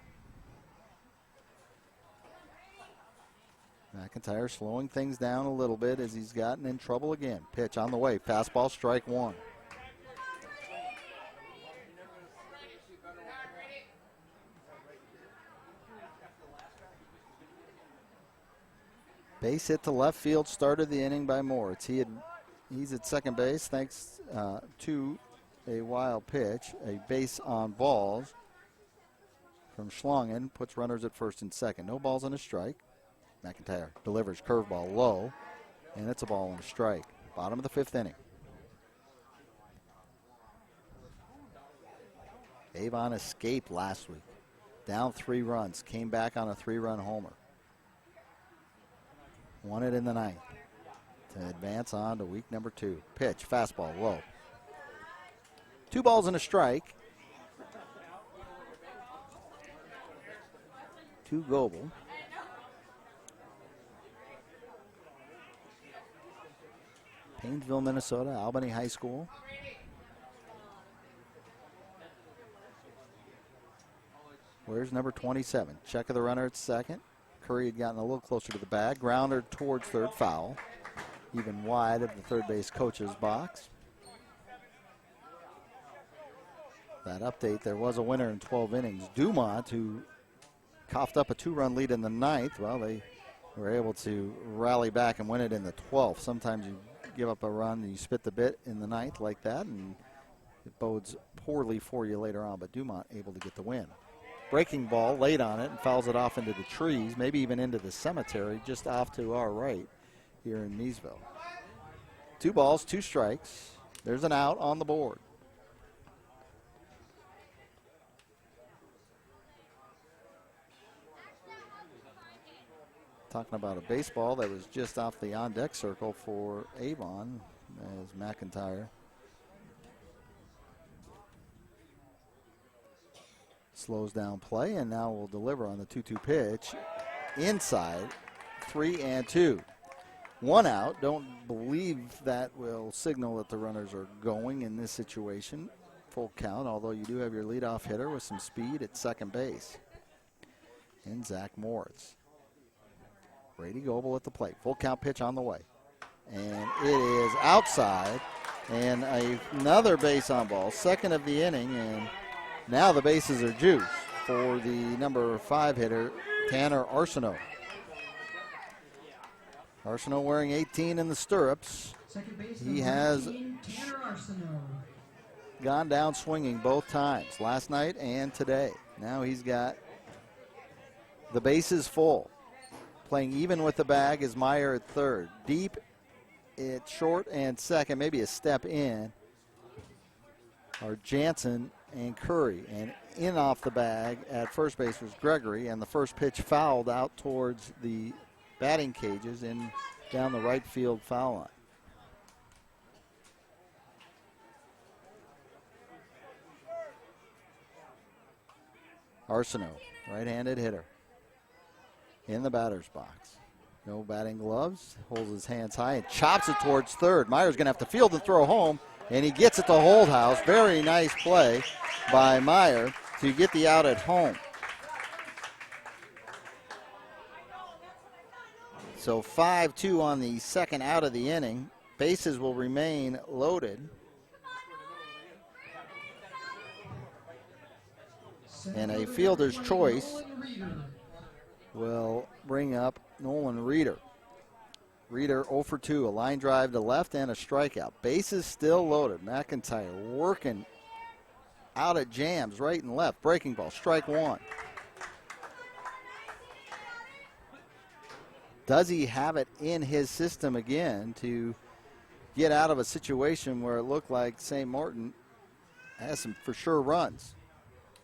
McIntyre slowing things down a little bit as he's gotten in trouble again. Pitch on the way. Fastball, strike one. Base hit to left field, started the inning by Moritz. He's at second base thanks to a wild pitch, a base on balls from Schlongen, puts runners at first and second. No balls and a strike. McIntyre delivers curveball low, and it's a ball and a strike. Bottom of the fifth inning. Avon escaped last week. Down 3 runs, came back on a 3-run homer. Won it in the ninth to advance on to week number 2. Pitch, fastball, low. 2 balls and a strike. To Goble. Painesville, Minnesota, Albany High School. Where's number 27? Check of the runner at second. Curry had gotten a little closer to the bag. Grounder towards third, foul. Even wide of the third base coach's box. That update, there was a winner in 12 innings. Dumont, who coughed up a 2-run lead in the ninth. Well, they were able to rally back and win it in the 12th. Sometimes you give up a run and you spit the bit in the ninth like that, and it bodes poorly for you later on. But Dumont able to get the win. Breaking ball, late on it, and fouls it off into the trees, maybe even into the cemetery, just off to our right here in Miesville. 2 balls, 2 strikes. There's an out on the board. Talking about a baseball that was just off the on-deck circle for Avon as McIntyre slows down play, and now will deliver on the 2-2 pitch. Inside, 3-2. 1 out. Don't believe that will signal that the runners are going in this situation. Full count, although you do have your leadoff hitter with some speed at second base. And Zach Moritz. Brady Goble at the plate. Full count pitch on the way. And it is outside. And another base on ball. Second of the inning, and now the bases are juiced for the number 5 hitter, Tanner Arsenault. Arsenault wearing 18 in the stirrups. He has gone down swinging both times, last night and today. Now he's got the bases full. Playing even with the bag is Meyer at third. Deep at short and second, maybe a step in, are Jansen and Curry. And in off the bag at first base was Gregory, and the first pitch fouled out towards the batting cages and down the right field foul line. Arsenault, right-handed hitter, in the batter's box. No batting gloves, holds his hands high and chops it towards third. Meyer's going to have to field and throw home, and he gets it to Holdhouse. Very nice play by Meyer to get the out at home. So 5-2 on the second out of the inning. Bases will remain loaded. And a fielder's choice will bring up Nolan Reeder. Reeder 0 for 2, a line drive to left and a strikeout. Bases still loaded. McIntyre working out at jams right and left. Breaking ball, strike one. Does he have it in his system again to get out of a situation where it looked like St. Martin has some for sure runs?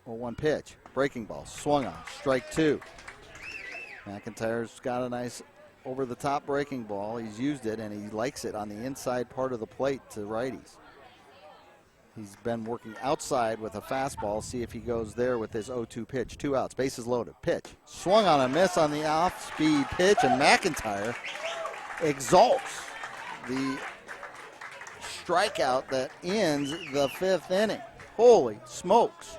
Well, one pitch, breaking ball, swung on, strike two. McIntyre's got a nice over-the-top breaking ball. He's used it, and he likes it on the inside part of the plate to righties. He's been working outside with a fastball. See if he goes there with his 0-2 pitch. 2 outs, bases loaded, pitch. Swung on a miss on the off-speed pitch, and McIntyre exalts the strikeout that ends the 5th inning. Holy smokes.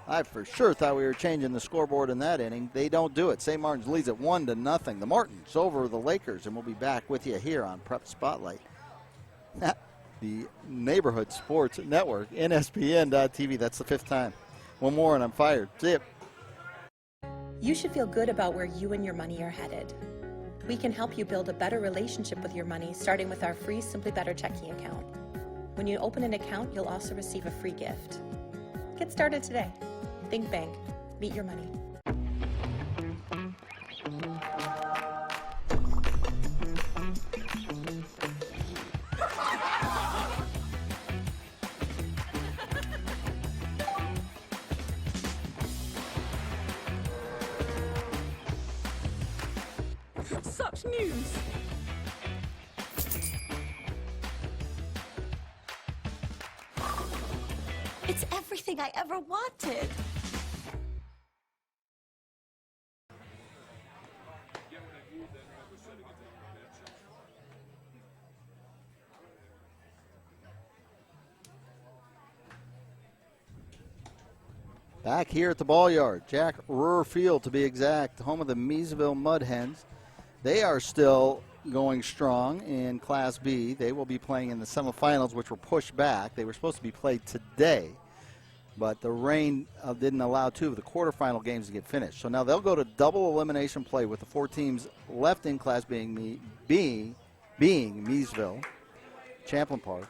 I for sure thought we were changing the scoreboard in that inning. They don't do it. St. Martin's leads at 1-0. The Martins over the Lakers, and we'll be back with you here on Prep Spotlight. The Neighborhood Sports Network, NSPN.TV. That's the 5th time. One more and I'm fired. See ya. You should feel good about where you and your money are headed. We can help you build a better relationship with your money, starting with our free Simply Better checking account. When you open an account, you'll also receive a free gift. Get started today. Think Bank. Meet your money. Such news! It's everything I ever wanted. Back here at the ball yard, Jack Ruhr Field to be exact, home of the Miesville Mud Hens. They are still going strong in Class B. They will be playing in the semifinals, which were pushed back. They were supposed to be played today, but the rain didn't allow 2 of the quarterfinal games to get finished. So now they'll go to double elimination play with the 4 teams left in Class B being Miesville, Champlain Park,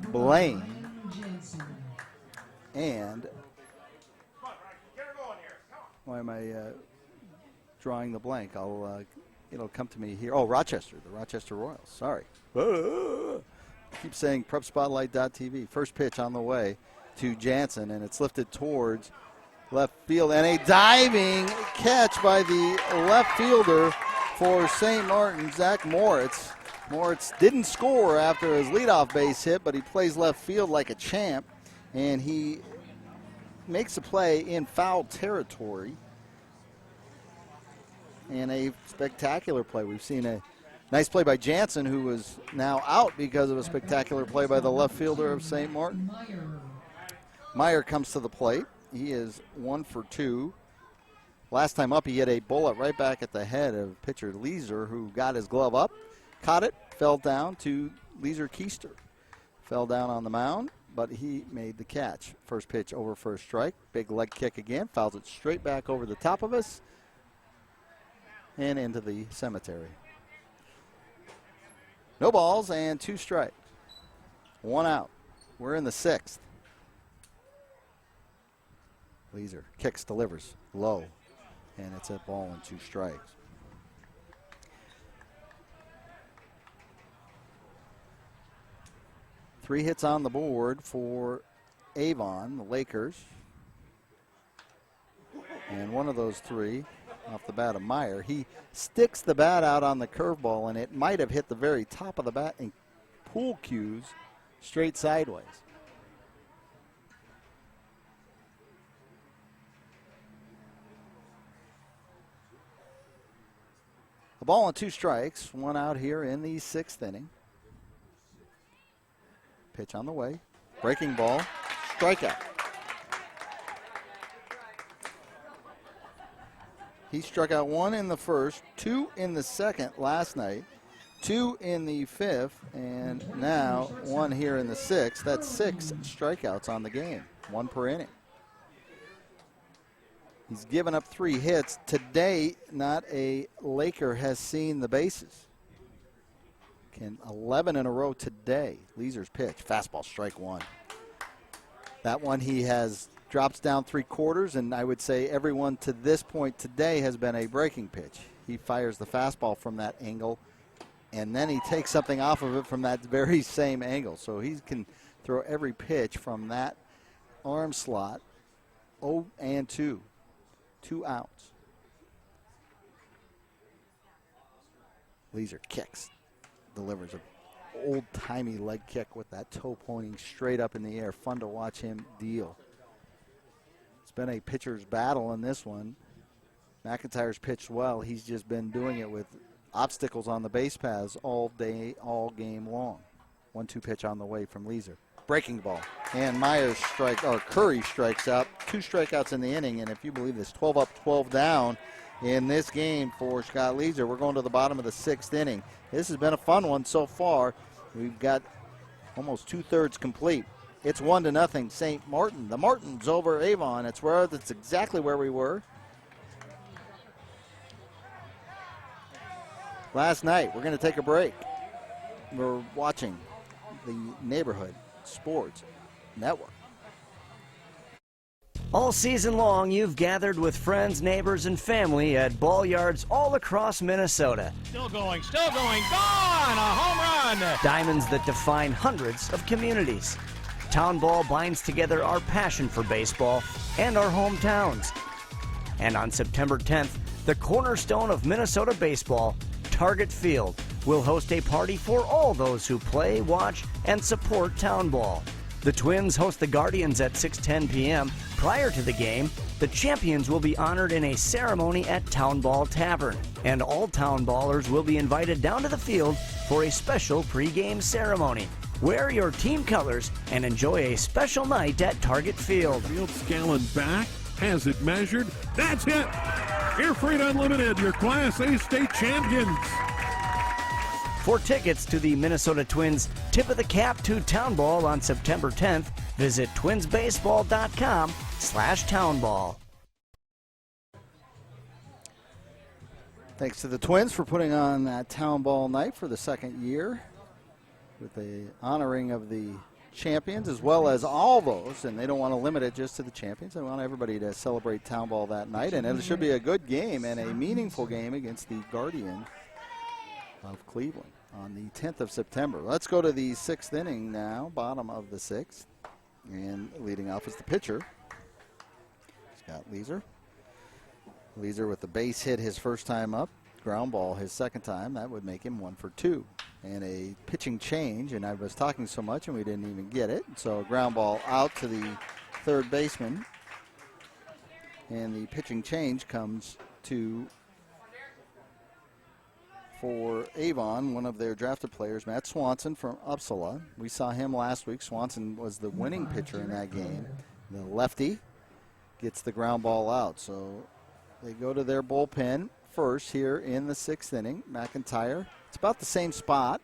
Blaine, and why am I drawing the blank? It'll come to me here. Oh, Rochester, the Rochester Royals. Sorry. Keep saying PrepSpotlight.tv. First pitch on the way to Jansen, and it's lifted towards left field. And a diving catch by the left fielder for St. Martin, Zach Moritz. Moritz didn't score after his leadoff base hit, but he plays left field like a champ, and he makes a play in foul territory. And a spectacular play. We've seen a nice play by Jansen, who was now out because of a spectacular play by the left fielder of St. Martin. Meyer comes to the plate. He is 1 for 2. Last time up, he hit a bullet right back at the head of pitcher Leeser, who got his glove up, caught it, fell down to Leeser Keister. Fell down on the mound, but he made the catch. First pitch over for a strike. Big leg kick again. Fouls it straight back over the top of us and into the cemetery. No balls and 2 strikes. 1 out. We're in the 6th. Leeser kicks, delivers low, and it's a ball and 2 strikes. 3 hits on the board for Avon, the Lakers. And one of those 3 off the bat of Meyer. He sticks the bat out on the curveball, and it might have hit the very top of the bat and pool cues straight sideways. A ball and 2 strikes, 1 out here in the 6th inning. Pitch on the way. Breaking ball, strikeout. He struck out 1 in the first, 2 in the second last night, 2 in the 5th, and now 1 here in the 6th. That's 6 strikeouts on the game, 1 per inning. He's given up 3 hits. Today, not a Laker has seen the bases. 11 in a row today. Leeser's pitch, fastball, strike 1. That one he has drops down 3/4, and I would say everyone to this point today has been a breaking pitch. He fires the fastball from that angle, and then he takes something off of it from that very same angle. So he can throw every pitch from that arm slot. 0-2. 2 outs. Leeser kicks, delivers an old-timey leg kick with that toe pointing straight up in the air. Fun to watch him deal. It's been a pitcher's battle in this one. McIntyre's pitched well. He's just been doing it with obstacles on the base paths all day, all game long. 1-2 pitch on the way from Leeser. Breaking ball. And Curry strikes out. 2 strikeouts in the inning, and if you believe this, 12 up, 12 down in this game for Scott Leeser. We're going to the bottom of the 6th inning. This has been a fun one so far. We've got almost 2/3 complete. It's 1-0 St. Martin. The Martins over Avon. That's exactly where we were last night. We're going to take a break. We're watching the Neighborhood Sports Network. All season long, you've gathered with friends, neighbors, and family at ball yards all across Minnesota. Still going, gone! A home run! Diamonds that define hundreds of communities. Town Ball binds together our passion for baseball and our hometowns. And on September 10th, the cornerstone of Minnesota baseball, Target Field, will host a party for all those who play, watch, and support Town Ball. The Twins host the Guardians at 6:10 p.m. Prior to the game, the champions will be honored in a ceremony at Town Ball Tavern, and all Town Ballers will be invited down to the field for a special pregame ceremony. Wear your team colors and enjoy a special night at Target Field. Field Scallon back, has it measured. That's it! Air Freight Unlimited, your Class A state champions. For tickets to the Minnesota Twins Tip of the Cap to Town Ball on September 10th, visit twinsbaseball.com/townball. Thanks to the Twins for putting on that Town Ball night for the 2nd year with the honoring of the champions as well as all those, and they don't want to limit it just to the champions. They want everybody to celebrate Town Ball that night, and it should be a good game and a meaningful game against the Guardian of Cleveland on the 10th of September. Let's go to the 6th inning now, bottom of the 6th, and leading off is the pitcher, Scott Leeser. Leeser with the base hit his first time up, ground ball his second time. That would make him 1 for 2. And a pitching change, and I was talking so much and we didn't even get it. So a ground ball out to the third baseman. And the pitching change comes for Avon, one of their drafted players, Matt Swanson from Uppsala. We saw him last week. Swanson was the winning pitcher in that game. The lefty gets the ground ball out. So they go to their bullpen first here in the 6th inning. McIntyre, it's about the same spot.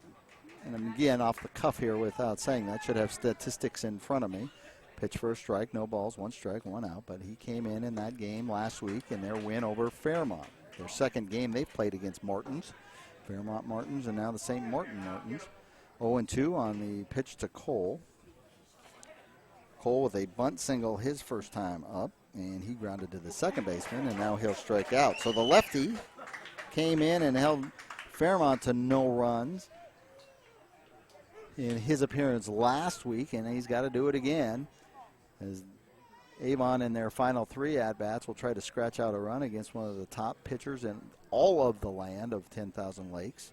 And I'm again off the cuff here without saying that. Should have statistics in front of me. Pitch for a strike, no balls, 1 strike, 1 out. But he came in that game last week in their win over Fairmont. Their 2nd game they've played against Martins. Fairmont Martins and now the St. Martin Martins. 0-2 on the pitch to Cole. Cole with a bunt single his first time up, and he grounded to the second baseman, and now he'll strike out. So the lefty came in and held Fairmont to no runs. in his appearance last week, and he's got to do it again. As Avon in their final 3 at-bats will try to scratch out a run against one of the top pitchers in all of the land of 10,000 Lakes.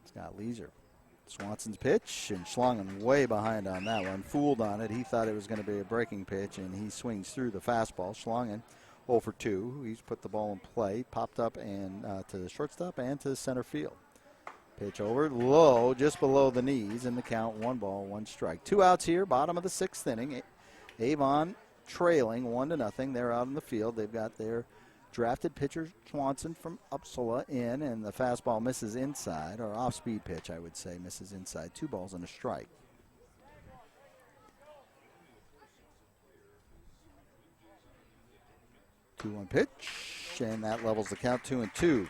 Scott Leeser. Swanson's pitch, and Schlungen way behind on that one. Fooled on it. He thought it was going to be a breaking pitch, and he swings through the fastball. Schlungen 0 for 2. He's put the ball in play, popped up and to the shortstop and to the center field. Pitch over low, just below the knees, and the count 1 ball, 1 strike. 2 outs here, bottom of the 6th inning. Avon trailing 1-0. They're out in the field. They've got their drafted pitcher Swanson from Uppsala in, and the fastball misses inside, or off-speed pitch, I would say, misses inside. 2 balls and a strike. Two-one pitch, and that levels the count 2-2.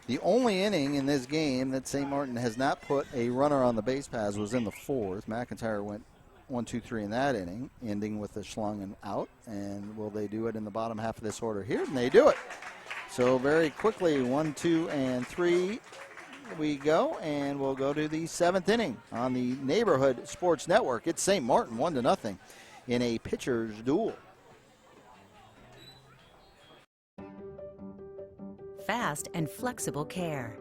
The only inning in this game that St. Martin has not put a runner on the base paths was in the 4th. McIntyre went 1-2-3 in that inning, ending with the Schlungen out. And will they do it in the bottom half of this order here? And they do it. So very quickly, 1, 2, and 3 we go, and we'll go to the 7th inning on the Neighborhood Sports Network. It's St. Martin 1-0 in a pitcher's duel. Fast and flexible care.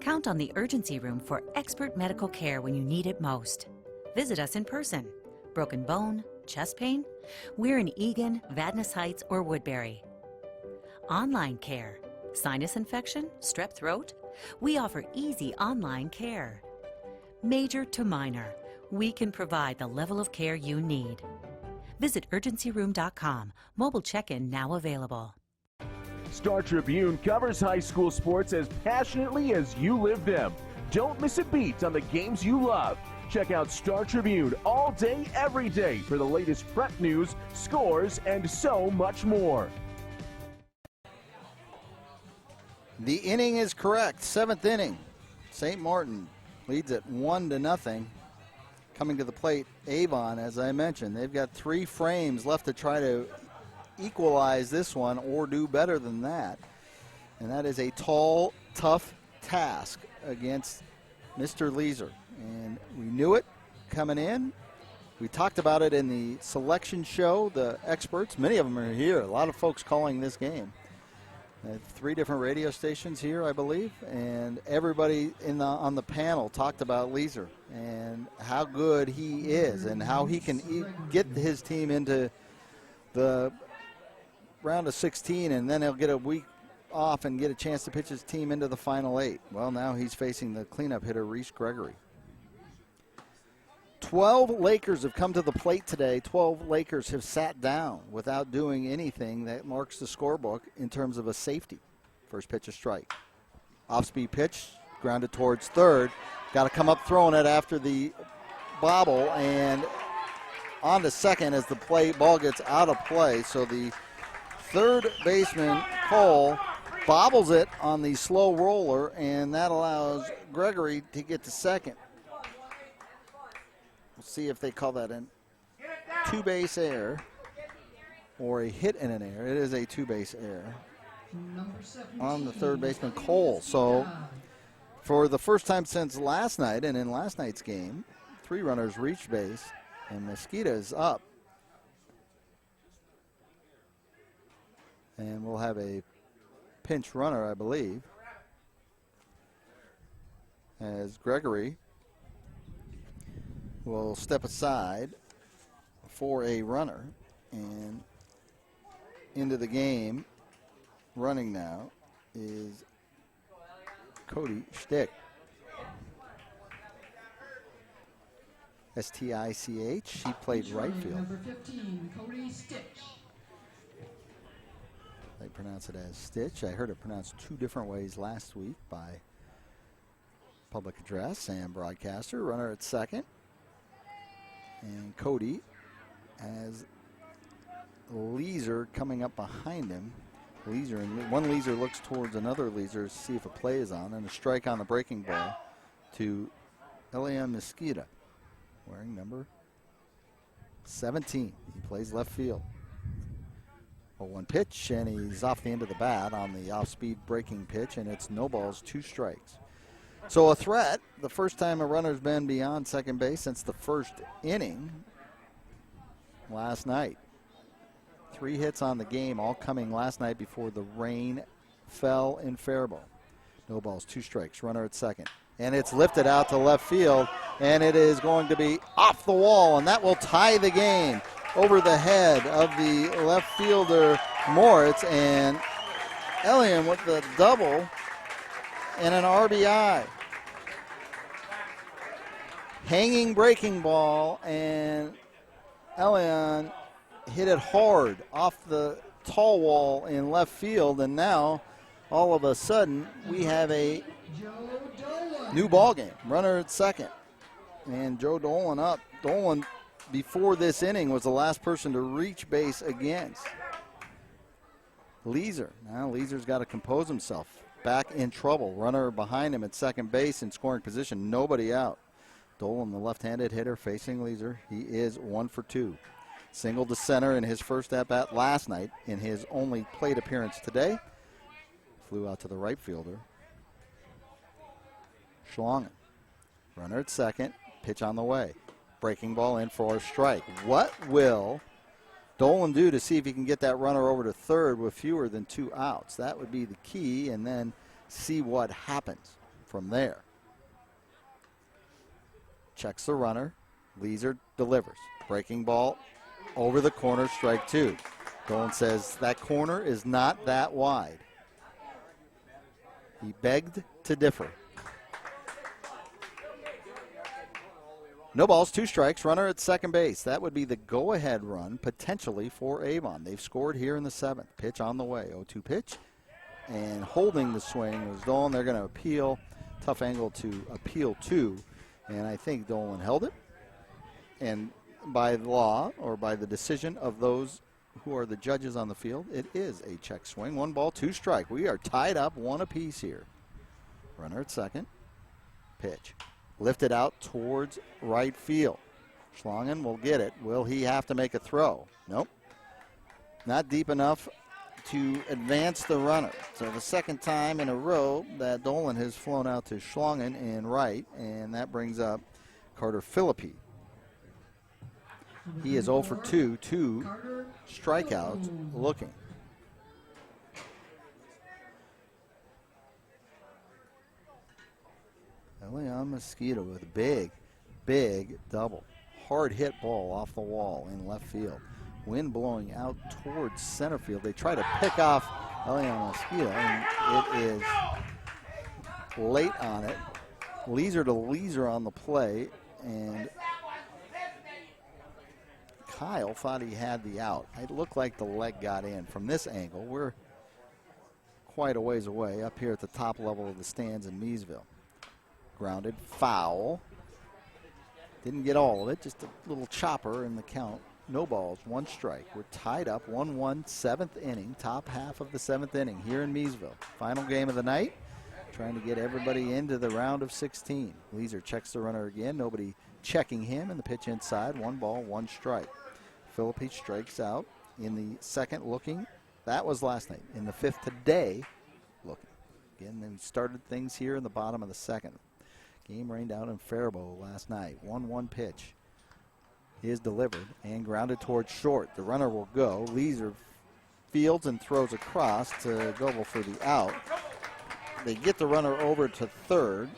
Count on the urgency room for expert medical care when you need it most. Visit us in person. Broken bone, chest pain? We're in Eagan, Vadnais Heights, or Woodbury. Online care. Sinus infection? Strep throat? We offer easy online care. Major to minor, we can provide the level of care you need. Visit urgencyroom.com. Mobile check-in now available. Star Tribune covers high school sports as passionately as you live them. Don't miss a beat on the games you love. Check out Star Tribune all day, every day for the latest prep news, scores, and so much more. The inning is correct. 7th inning. St. Martin leads it 1-0. Coming to the plate, Avon, as I mentioned, they've got 3 frames left to try to equalize this one or do better than that. And that is a tall, tough task against Mr. Leeser. And we knew it coming in. We talked about it in the selection show. The experts, many of them are here. A lot of folks calling this game. 3 different radio stations here, I believe, and everybody on the panel talked about Leeser and how good he is and how he can get his team into the round of 16, and then he'll get a week off and get a chance to pitch his team into the final 8. Well, now he's facing the cleanup hitter, Reese Gregory. 12 Lakers have come to the plate today. 12 Lakers have sat down without doing anything that marks the scorebook in terms of a safety. First pitch, a strike. Off-speed pitch, grounded towards third. Got to come up throwing it after the bobble, and on to second as the ball gets out of play. So the third baseman, Cole, bobbles it on the slow roller, and that allows Gregory to get to second. We'll see if they call that a 2-base error or a hit in an error. It is a 2-base error on the third baseman, Cole. So for the first time since last night, and in last night's game, 3 runners reached base, and Mesquita is up. And we'll have a pinch runner, I believe, as Gregory will step aside for a runner. And into the game, running now, is Cody Stick. S-T-I-C-H. He played right field. Number 15, Cody Stitch. They pronounce it as Stitch. I heard it pronounced 2 different ways last week by public address and broadcaster. Runner at second. And Cody has Leeser coming up behind him. One Leeser looks towards another Leeser to see if a play is on, and a strike on the breaking ball to Elia Mesquita, wearing number 17. He plays left field. 0-1 pitch, and he's off the end of the bat on the off-speed breaking pitch, and it's no balls, 2 strikes. So a threat, the first time a runner's been beyond second base since the first inning last night. 3 hits on the game, all coming last night before the rain fell in Faribault. No balls, 2 strikes, runner at second. And it's lifted out to left field, and it is going to be off the wall, and that will tie the game over the head of the left fielder, Moritz, and Elian with the double and an RBI. Hanging breaking ball, and Elian hit it hard off the tall wall in left field, and now all of a sudden we have a new ball game. Runner at second, and Joe Dolan up. Dolan, before this inning, was the last person to reach base against Leeser. Now Leeser's got to compose himself. Back in trouble. Runner behind him at second base in scoring position. Nobody out. Dolan, the left-handed hitter, facing Leeser. He is 1 for 2. Single to center in his first at-bat last night. In his only plate appearance today, flew out to the right fielder, Schlongen. Runner at second, pitch on the way. Breaking ball in for a strike. What will Dolan do to see if he can get that runner over to third with fewer than 2 outs? That would be the key, and then see what happens from there. Checks the runner. Leeser delivers. Breaking ball over the corner, strike 2. Dolan says that corner is not that wide. He begged to differ. No balls, 2 strikes, runner at second base. That would be the go-ahead run, potentially, for Avon. They've scored here in the 7th. Pitch on the way. 0-2 pitch. And holding the swing was Dolan. They're going to appeal. Tough angle to appeal to. And I think Dolan held it. And by law, or by the decision of those who are the judges on the field, it is a check swing. 1 ball, 2 strike. We are tied up 1 apiece here. Runner at second. Pitch. Lifted out towards right field. Schlongen will get it. Will he have to make a throw? Nope. Not deep enough to advance the runner. So the second time in a row that Dolan has flown out to Schlongen in right, and that brings up Carter Philippi. He is 0 for 2, 2 strikeouts looking. Elian Mosquito with a big double. Hard hit ball off the wall in left field. Wind blowing out towards center field. They try to pick off Elian Mosquito, and it is late on it. Leeser to Leeser on the play, and Kyle thought he had the out. It looked like the leg got in. From this angle, we're quite a ways away, up here at the top level of the stands in Miesville. Grounded, foul. Didn't get all of it, just a little chopper in the count. No balls, 1 strike. We're tied up 1-1, 7th inning, top half of the 7th inning here in Miesville. Final game of the night, trying to get everybody into the round of 16. Leeser checks the runner again, nobody checking him, and the pitch inside, 1 ball, 1 strike. Philippi strikes out in the 2nd looking. That was last night. In the 5th today, looking. Again, they started things here in the bottom of the 2nd. Game rained out in Faribault last night. 1-1 pitch is delivered and grounded towards short. The runner will go. Leeser fields and throws across to Goebel for the out. They get the runner over to third.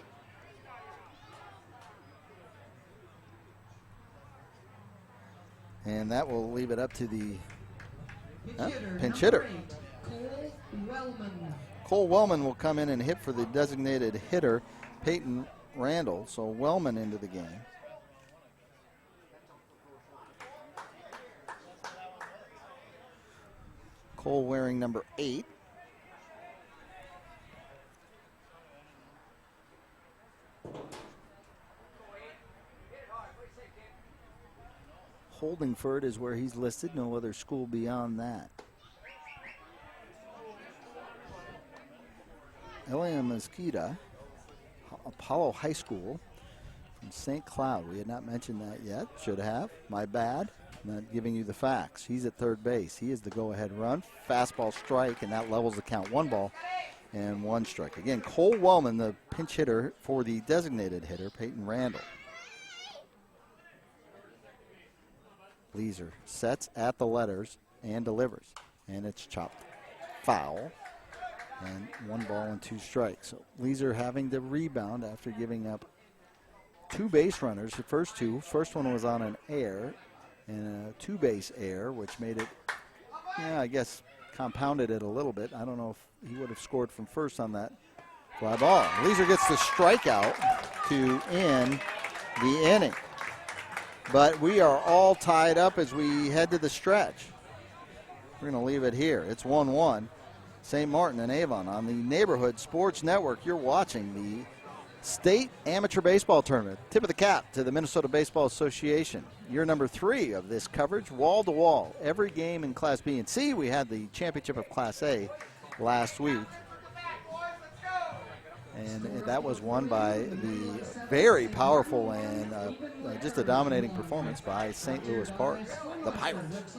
And that will leave it up to the pinch hitter. Cole Wellman will come in and hit for the designated hitter, Peyton Randall. So Wellman into the game. Cole wearing number 8. Holdingford is where he's listed. No other school beyond that. Elian Mosquito, Apollo High School from St. Cloud. We had not mentioned that yet. Should have. My bad. Not giving you the facts. He's at third base. He is the go-ahead run. Fastball strike, and that levels the count. 1 ball, and 1 strike. Again, Cole Wellman, the pinch hitter for the designated hitter, Peyton Randall. Leeser sets at the letters and delivers, and it's chopped foul, and 1 ball and 2 strikes. So Leeser having to rebound after giving up 2 base runners. The first one was on an error and a 2-base error, which made it, I guess, compounded it a little bit. I don't know if he would have scored from first on that fly ball. Leeser gets the strikeout to end the inning. But we are all tied up as we head to the stretch. We're going to leave it here. It's 1-1. St. Martin and Avon on the Neighborhood Sports Network. You're watching the State Amateur Baseball Tournament. Tip of the cap to the Minnesota Baseball Association. Year number 3 of this coverage, wall to wall. Every game in Class B and C. We had the championship of Class A last week. And that was won by the very powerful and just a dominating performance by St. Louis Park, the Pirates.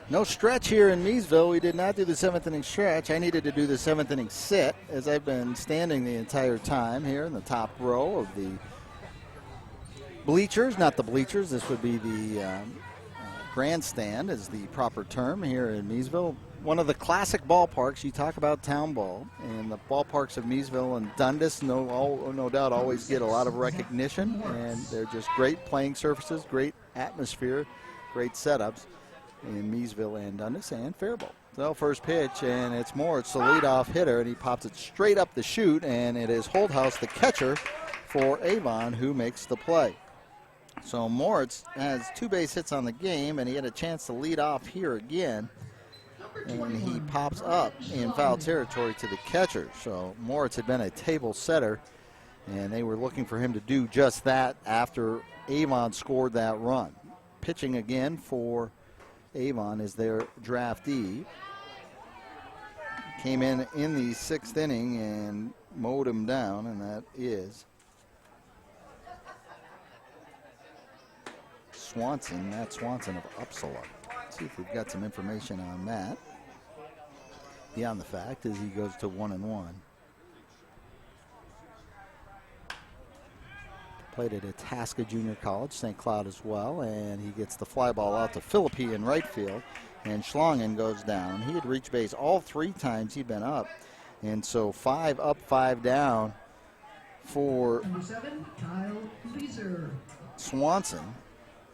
No stretch here in Miesville. We did not do the 7th inning stretch. I needed to do the 7th inning sit, as I've been standing the entire time here in the top row of the bleachers. Not the bleachers. This would be the grandstand is the proper term here in Miesville. One of the classic ballparks. You talk about town ball, and the ballparks of Miesville and Dundas, no doubt, always get a lot of recognition, and they're just great playing surfaces, great atmosphere, great setups in Miesville and Dundas and Faribault. So first pitch, and it's Moritz, the leadoff hitter, and he pops it straight up the chute, and it is Holthouse, the catcher for Avon, who makes the play. So Moritz has 2 base hits on the game, and he had a chance to lead off here again, and he pops up in foul territory to the catcher. So Moritz had been a table setter, and they were looking for him to do just that after Avon scored that run. Pitching again for Avon is their draftee. Came in the 6th inning and mowed him down, and that is Swanson, Matt Swanson of Uppsala. Let's see if we've got some information on that. Beyond the fact is he goes to 1-1. Played at Itasca Junior College, St. Cloud as well, and he gets the fly ball out to Philippi in right field, and Schlongen goes down. He had reached base all 3 times he'd been up, and so 5 up, 5 down for Number 7, Kyle Leeser. Swanson.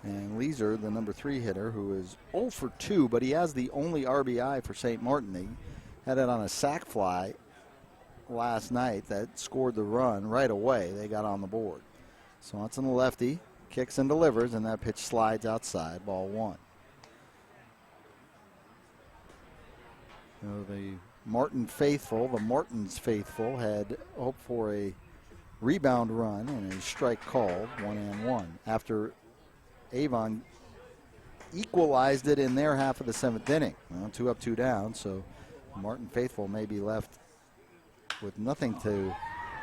And Leeser, the number 3 hitter, who is 0 for 2, but he has the only RBI for St. Martin. He had it on a sac fly last night that scored the run right away. They got on the board. Swanson, the lefty, kicks and delivers, and that pitch slides outside, ball 1. The Martins faithful had hoped for a rebound run and a strike called, 1-1, after Avon equalized it in their half of the 7th inning. Well, 2 up, 2 down, so Martin faithful may be left with nothing to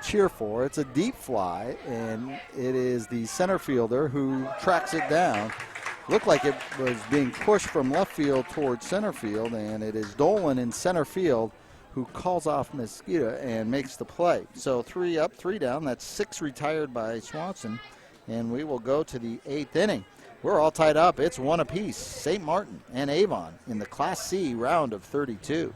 cheer for. It's a deep fly, and it is the center fielder who tracks it down. Looked like it was being pushed from left field towards center field, and it is Dolan in center field who calls off Mesquita and makes the play. So 3 up, 3 down. That's 6 retired by Swanson, and we will go to the 8th inning. We're all tied up. It's 1 apiece. St. Martin and Avon in the Class C round of 32.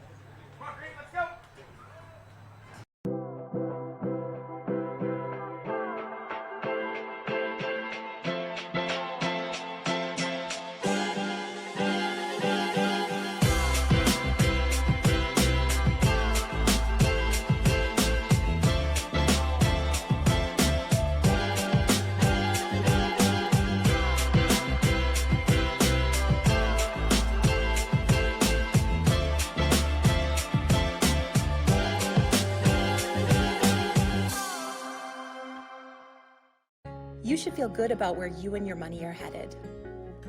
You should feel good about where you and your money are headed.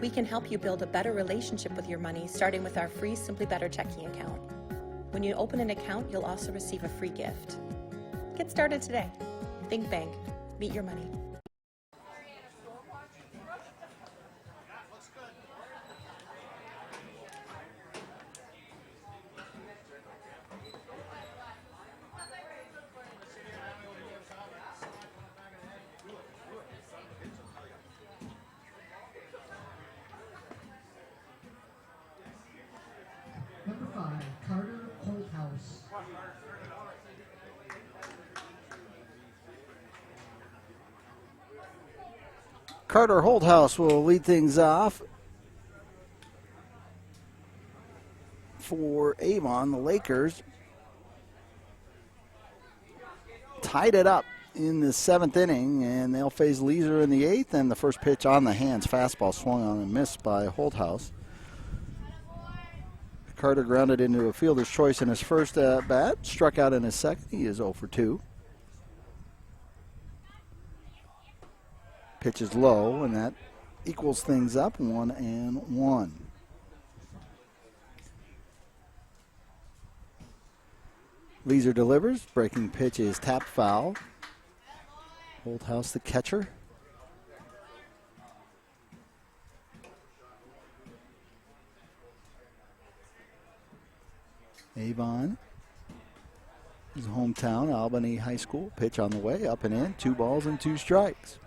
We can help you build a better relationship with your money, starting with our free Simply Better checking account. When you open an account, you'll also receive a free gift. Get started today. Think Bank. Meet your money. Number 5, Carter Holthouse. Carter Holthouse will lead things off for Avon. The Lakers tied it up in the 7th inning, and they'll face Leeser in the 8th, and the first pitch on the hands. Fastball swung on and missed by Holthouse. Carter grounded into a fielder's choice in his first at-bat, struck out in his second. He is 0 for 2. Pitch is low, and that equals things up 1-1. Leeser delivers. Breaking pitch is tapped foul. Holthouse, the catcher. Avon, his hometown, Albany High School. Pitch on the way, up and in. 2 balls and 2 strikes.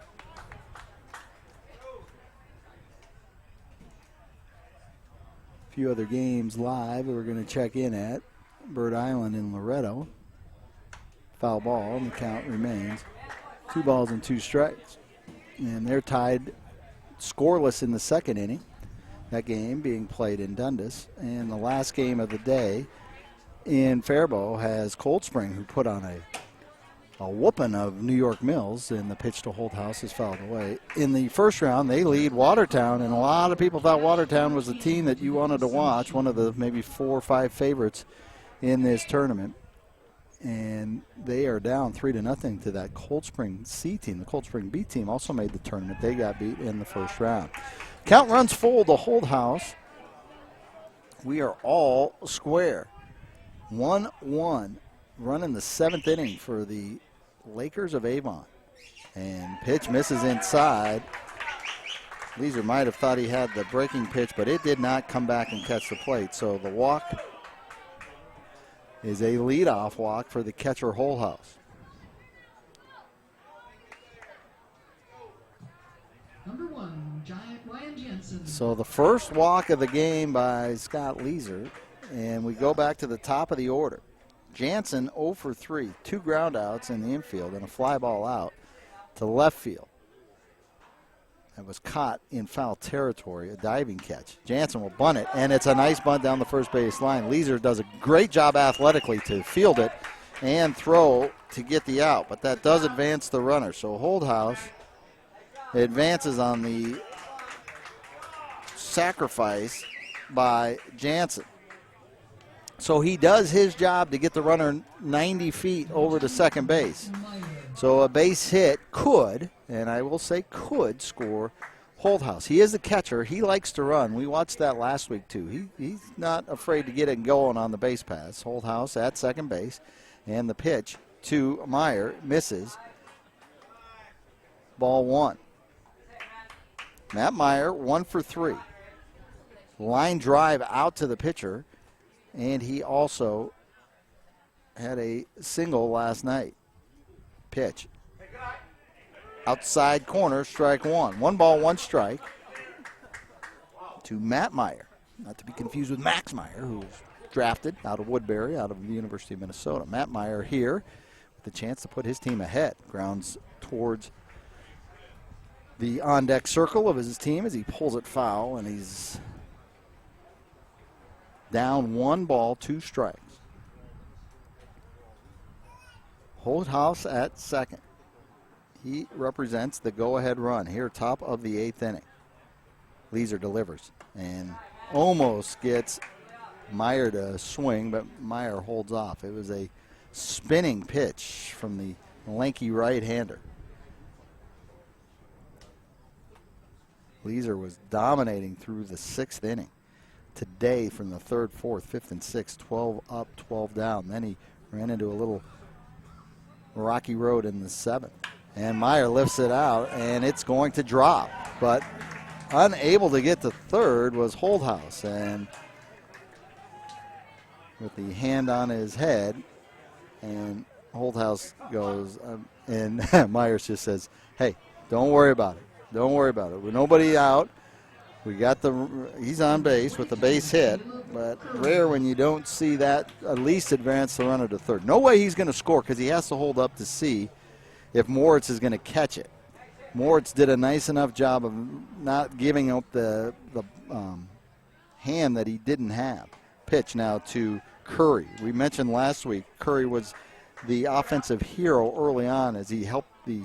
A few other games live we're going to check in at. Bird Island in Loretto. Foul ball, and the count remains 2 balls and 2 strikes. And they're tied scoreless in the 2nd inning. That game being played in Dundas. And the last game of the day in Faribault has Cold Spring, who put on a whooping of New York Mills, and the pitch to Holthouse is fouled away. In the first round, they lead Watertown, and a lot of people thought Watertown was the team that you wanted to watch, one of the maybe 4 or 5 favorites in this tournament. And they are down 3-0 to that Cold Spring C team. The Cold Spring B team also made the tournament. They got beat in the first round. Count runs full to Holthouse. We are all square. 1-1, run in the 7th inning for the Lakers of Avon. And pitch misses inside. Leeser might have thought he had the breaking pitch, but it did not come back and catch the plate. So the walk is a leadoff walk for the catcher Holthouse. Number 1, Ryan Jansen. So the first walk of the game by Scott Leeser. And we go back to the top of the order. Jansen 0 for 3, 2 ground outs in the infield and a fly ball out to left field. That was caught in foul territory, a diving catch. Jansen will bunt it, and it's a nice bunt down the first base line. Leeser does a great job athletically to field it and throw to get the out, but that does advance the runner. So Holthouse advances on the sacrifice by Jansen. So he does his job to get the runner 90 feet over to second base. So a base hit could, and I will say could, score Holthouse. He is the catcher. He likes to run. We watched that last week, too. He's not afraid to get it going on the base pass. Holthouse at second base, and the pitch to Meyer misses. Ball 1. Matt Meyer, 1 for 3. Line drive out to the pitcher. And he also had a single last night. Pitch. Outside corner, strike 1. 1 ball, 1 strike to Matt Meyer. Not to be confused with Max Meyer, who was drafted out of Woodbury, out of the University of Minnesota. Matt Meyer here with the chance to put his team ahead. Grounds towards the on-deck circle of his team as he pulls it foul, and he's down 1 ball, 2 strikes. Holthouse at second. He represents the go-ahead run here, top of the 8th inning. Leeser delivers and almost gets Meyer to swing, but Meyer holds off. It was a spinning pitch from the lanky right-hander. Leeser was dominating through the 6th inning. Today, from the 3rd, 4th, 5th, and 6th, 12 up, 12 down. Then he ran into a little rocky road in the 7th. And Meyer lifts it out, and it's going to drop. But unable to get to 3rd was Holdhouse. And with the hand on his head, and Holdhouse goes, and Myers just says, hey, don't worry about it. Don't worry about it. With nobody out, he's on base with the base hit, but rare when you don't see that at least advance the runner to 3rd. No way he's going to score because he has to hold up to see if Moritz is going to catch it. Moritz did a nice enough job of not giving up the hand that he didn't have. Pitch now to Curry. We mentioned last week Curry was the offensive hero early on as he helped the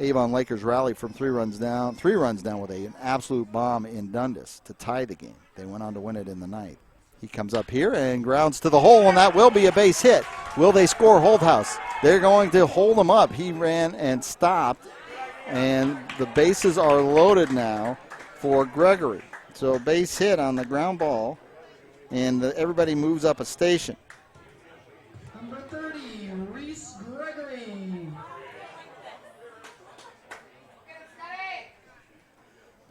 Avon Lakers rally from 3 runs down with an absolute bomb in Dundas to tie the game. They went on to win it in the 9th. He comes up here and grounds to the hole, and that will be a base hit. Will they score Holdhouse? They're going to hold him up. He ran and stopped, and the bases are loaded now for Gregory. So base hit on the ground ball, and everybody moves up a station. Number 30, Reese Gregory.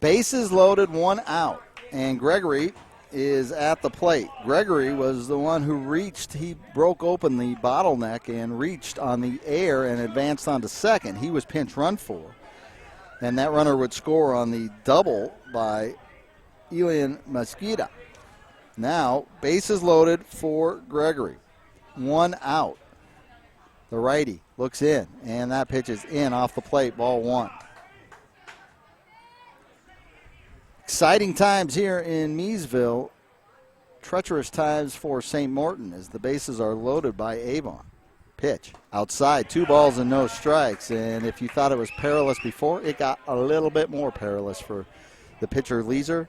Bases loaded, 1 out, and Gregory is at the plate. Gregory was the one who reached. He broke open the bottleneck and reached on the air and advanced on to 2nd. He was pinch run for, and that runner would score on the double by Elian Mosqueda. Now, bases loaded for Gregory. 1 out. The righty looks in, and that pitch is in off the plate, ball 1. Exciting times here in Miesville. Treacherous times for St. Martin as the bases are loaded by Avon. Pitch outside, 2 balls and no strikes. And if you thought it was perilous before, it got a little bit more perilous for the pitcher, Leeser.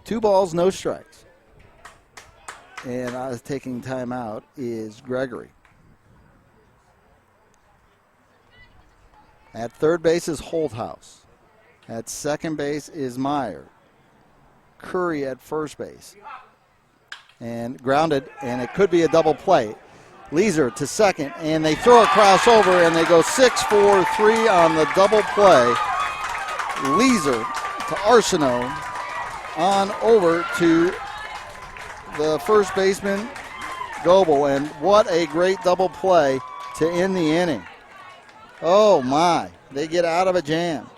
2 balls, no strikes. And I was taking time out is Gregory. At 3rd base is Holdhouse. At 2nd base is Meyer. Curry at 1st base. And grounded, and it could be a double play. Leeser to 2nd, and they throw a crossover, and they go 6-4-3 on the double play. Leeser to Arsenault on over to the 1st baseman, Goebel, and what a great double play to end the inning. Oh, my. They get out of a jam.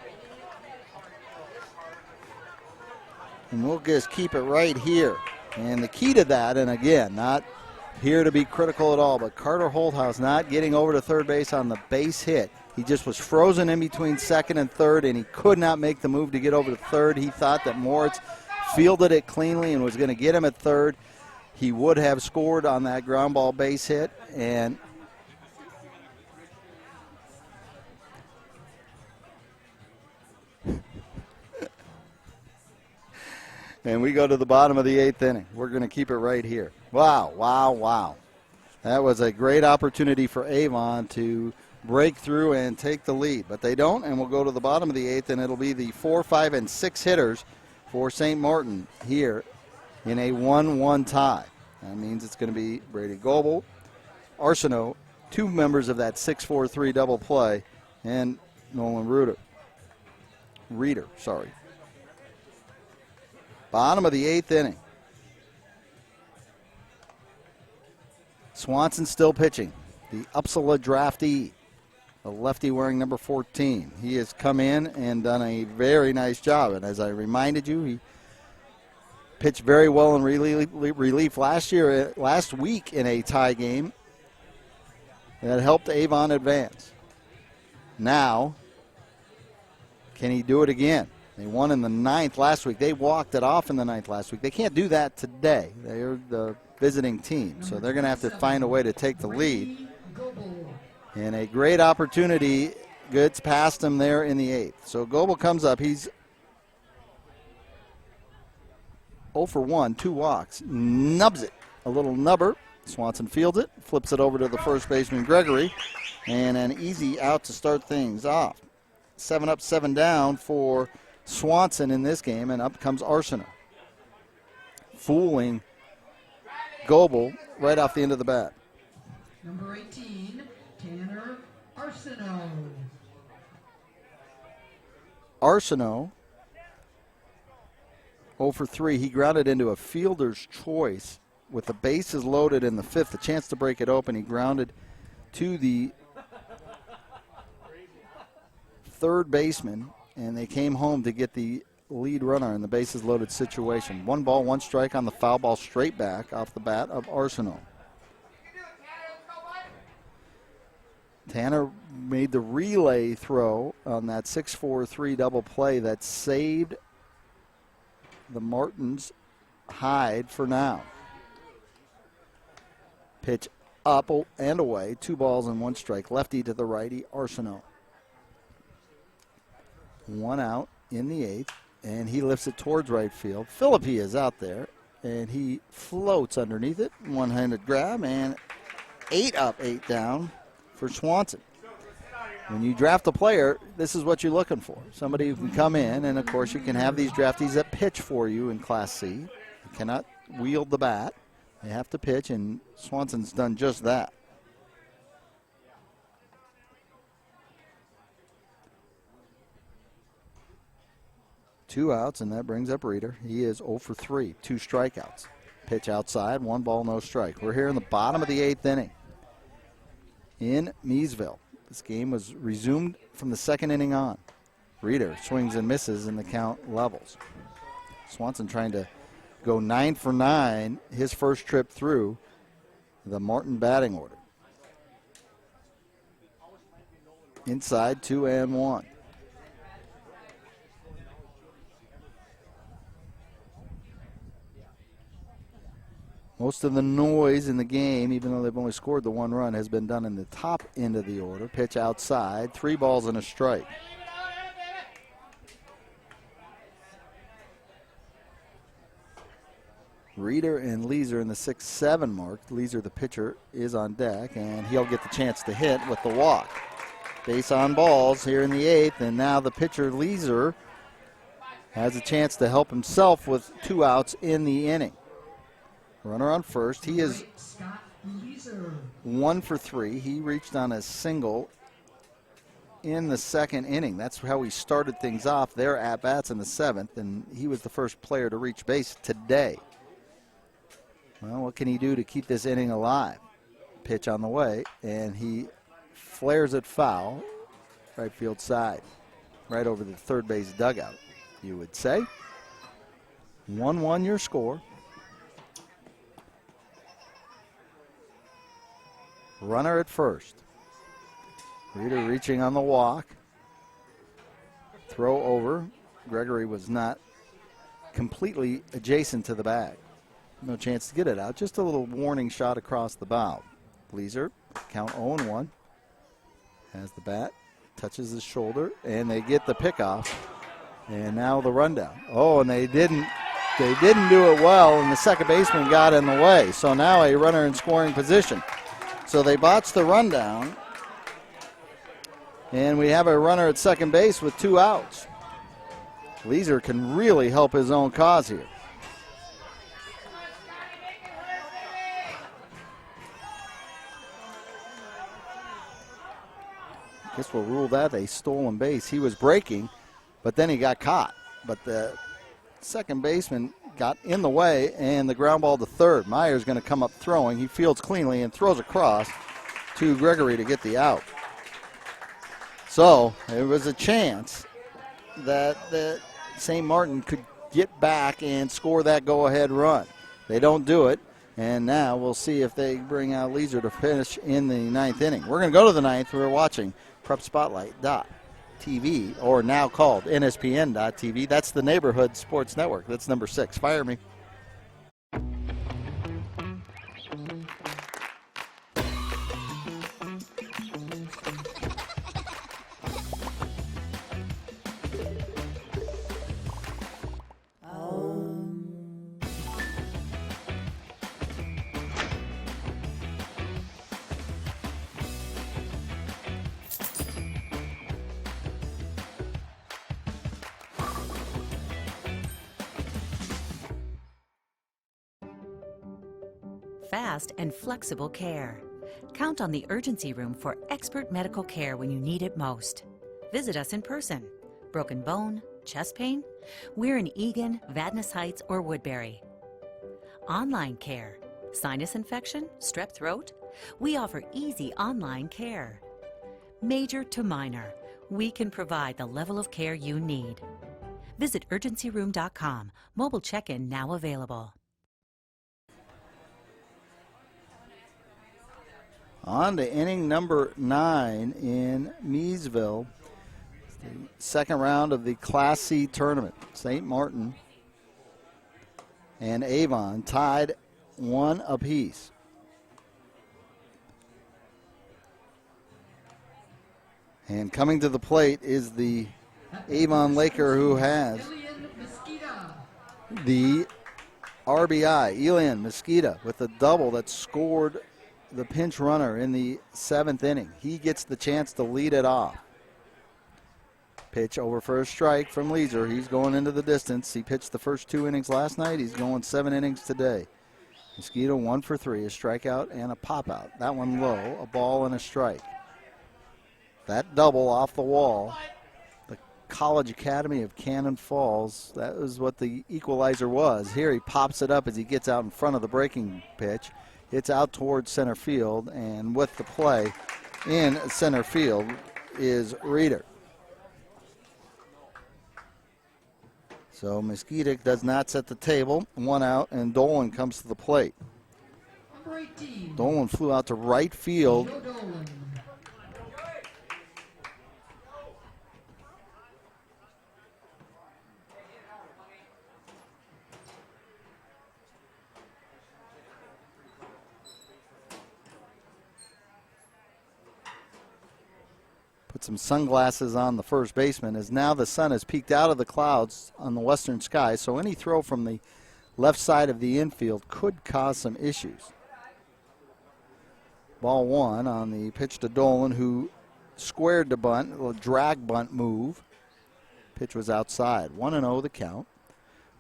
And we'll just keep it right here. And the key to that, and again, not here to be critical at all, but Carter Holdhouse not getting over to 3rd base on the base hit. He just was frozen in between 2nd and 3rd, and he could not make the move to get over to 3rd. He thought that Moritz fielded it cleanly and was going to get him at 3rd. He would have scored on that ground ball base hit, and and we go to the bottom of the 8th inning. We're going to keep it right here. Wow, wow, wow. That was a great opportunity for Avon to break through and take the lead. But they don't, and we'll go to the bottom of the 8th, and it'll be the 4, 5, and 6 hitters for St. Martin here in a 1-1 tie. That means it's going to be Brady Goebel, Arsenault, 2 members of that 6-4-3 double play, and Nolan Reeder. Bottom of the 8th inning. Swanson still pitching. The Uppsala draftee, the lefty wearing number 14. He has come in and done a very nice job. And as I reminded you, he pitched very well in relief last week in a tie game that helped Avon advance. Now, can he do it again? They won in the 9th last week. They walked it off in the 9th last week. They can't do that today. They're the visiting team, so they're going to have to find a way to take the lead. And a great opportunity gets past him there in the 8th. So Goebel comes up. He's 0 for 1, 2 walks. Nubs it. A little nubber. Swanson fields it, flips it over to the 1st baseman, Gregory, and an easy out to start things off. 7 up, 7 down for Swanson in this game, and up comes Arsenault, fooling Goebel right off the end of the bat. Number 18, Tanner Arsenault. Arsenault, 0 for 3. He grounded into a fielder's choice with the bases loaded in the 5th, a chance to break it open. He grounded to the third baseman, and they came home to get the lead runner in the bases loaded situation. 1 ball, 1 strike on the foul ball, straight back off the bat of Arsenault. Tanner made the relay throw on that 6-4-3 double play that saved the Martins' hide for now. Pitch up and away, 2 balls and 1 strike. Lefty to the righty, Arsenault. 1 out in the 8th, and he lifts it towards right field. Philippi is out there, and he floats underneath it. One-handed grab, and 8 up, 8 down for Swanson. When you draft a player, this is what you're looking for. Somebody who can come in, and of course you can have these draftees that pitch for you in Class C. You cannot wield the bat. They have to pitch, and Swanson's done just that. Two outs, and that brings up Reeder. He is 0 for 3, 2 strikeouts. Pitch outside, 1 ball, no strike. We're here in the bottom of the 8th inning in Miesville. This game was resumed from the 2nd inning on. Reeder swings and misses, and the count levels. Swanson trying to go 9 for 9, his first trip through the Martin batting order. Inside, 2-1. Most of the noise in the game, even though they've only scored the 1 run, has been done in the top end of the order. Pitch outside, 3 balls and a strike. Reeder and Leeser in the 6-7 mark. Leeser, the pitcher, is on deck, and he'll get the chance to hit with the walk. Base on balls here in the 8th, and now the pitcher, Leeser, has a chance to help himself with 2 outs in the inning. Runner on first. He is 1 for 3. He reached on a single in the 2nd inning. That's how he started things off. Their at-bats in the 7th, and he was the first player to reach base today. Well, what can he do to keep this inning alive? Pitch on the way, and he flares it foul, right field side, right over the third base dugout, you would say. 1-1 your score. Runner at first. Reeder reaching on the walk. Throw over. Gregory was not completely adjacent to the bag. No chance to get it out. Just a little warning shot across the bow. Leeser, count 0-1. Has the bat, touches his shoulder, and they get the pickoff. And now the rundown. Oh, and they didn't do it well, and the second baseman got in the way. So now a runner in scoring position. So they botched the rundown, and we have a runner at second base with 2 outs. Leeser can really help his own cause here. I guess we'll rule that a stolen base. He was breaking, but then he got caught. But the second baseman got in the way, and the ground ball to third. Meyer's going to come up throwing. He fields cleanly and throws across to Gregory to get the out. So there was a chance that the St. Martin could get back and score that go-ahead run. They don't do it, and now we'll see if they bring out Leeser to finish in the 9th inning. We're going to go to the 9th. We're watching PrepSpotlight.TV, or now called NSPN.TV. That's the Neighborhood Sports Network. That's number 6. Fire me. fast, and flexible care. Count on the urgency room for expert medical care when you need it most. Visit us in person. Broken bone, chest pain? We're in Eagan, Vadnais Heights, or Woodbury. Online care. Sinus infection? Strep throat? We offer easy online care. Major to minor, we can provide the level of care you need. Visit urgencyroom.com. Mobile check-in now available. On to inning number 9 in Miesville. The second round of the Class C tournament. St. Martin and Avon tied 1 apiece. And coming to the plate is the Avon Laker, who has the RBI, Elian Mesquita, with a double that scored the pinch runner in the 7th inning. He gets the chance to lead it off. Pitch over for a strike from Leeser. He's going into the distance. He pitched the first 2 innings last night. He's going 7 innings today. Mesquita 1 for 3, a strikeout and a pop-out. That one low, a ball and a strike. That double off the wall, the College Academy of Cannon Falls, that was what the equalizer was. Here he pops it up as he gets out in front of the breaking pitch. It's out towards center field, and with the play in center field is Reeder. So Mesquita does not set the table. 1 out, and Dolan comes to the plate. Dolan flew out to right field. Put some sunglasses on the first baseman, as now the sun has peeked out of the clouds on the western sky, so any throw from the left side of the infield could cause some issues. Ball 1 on the pitch to Dolan, who squared the bunt, a little drag bunt move. Pitch was outside. 1-0 the count.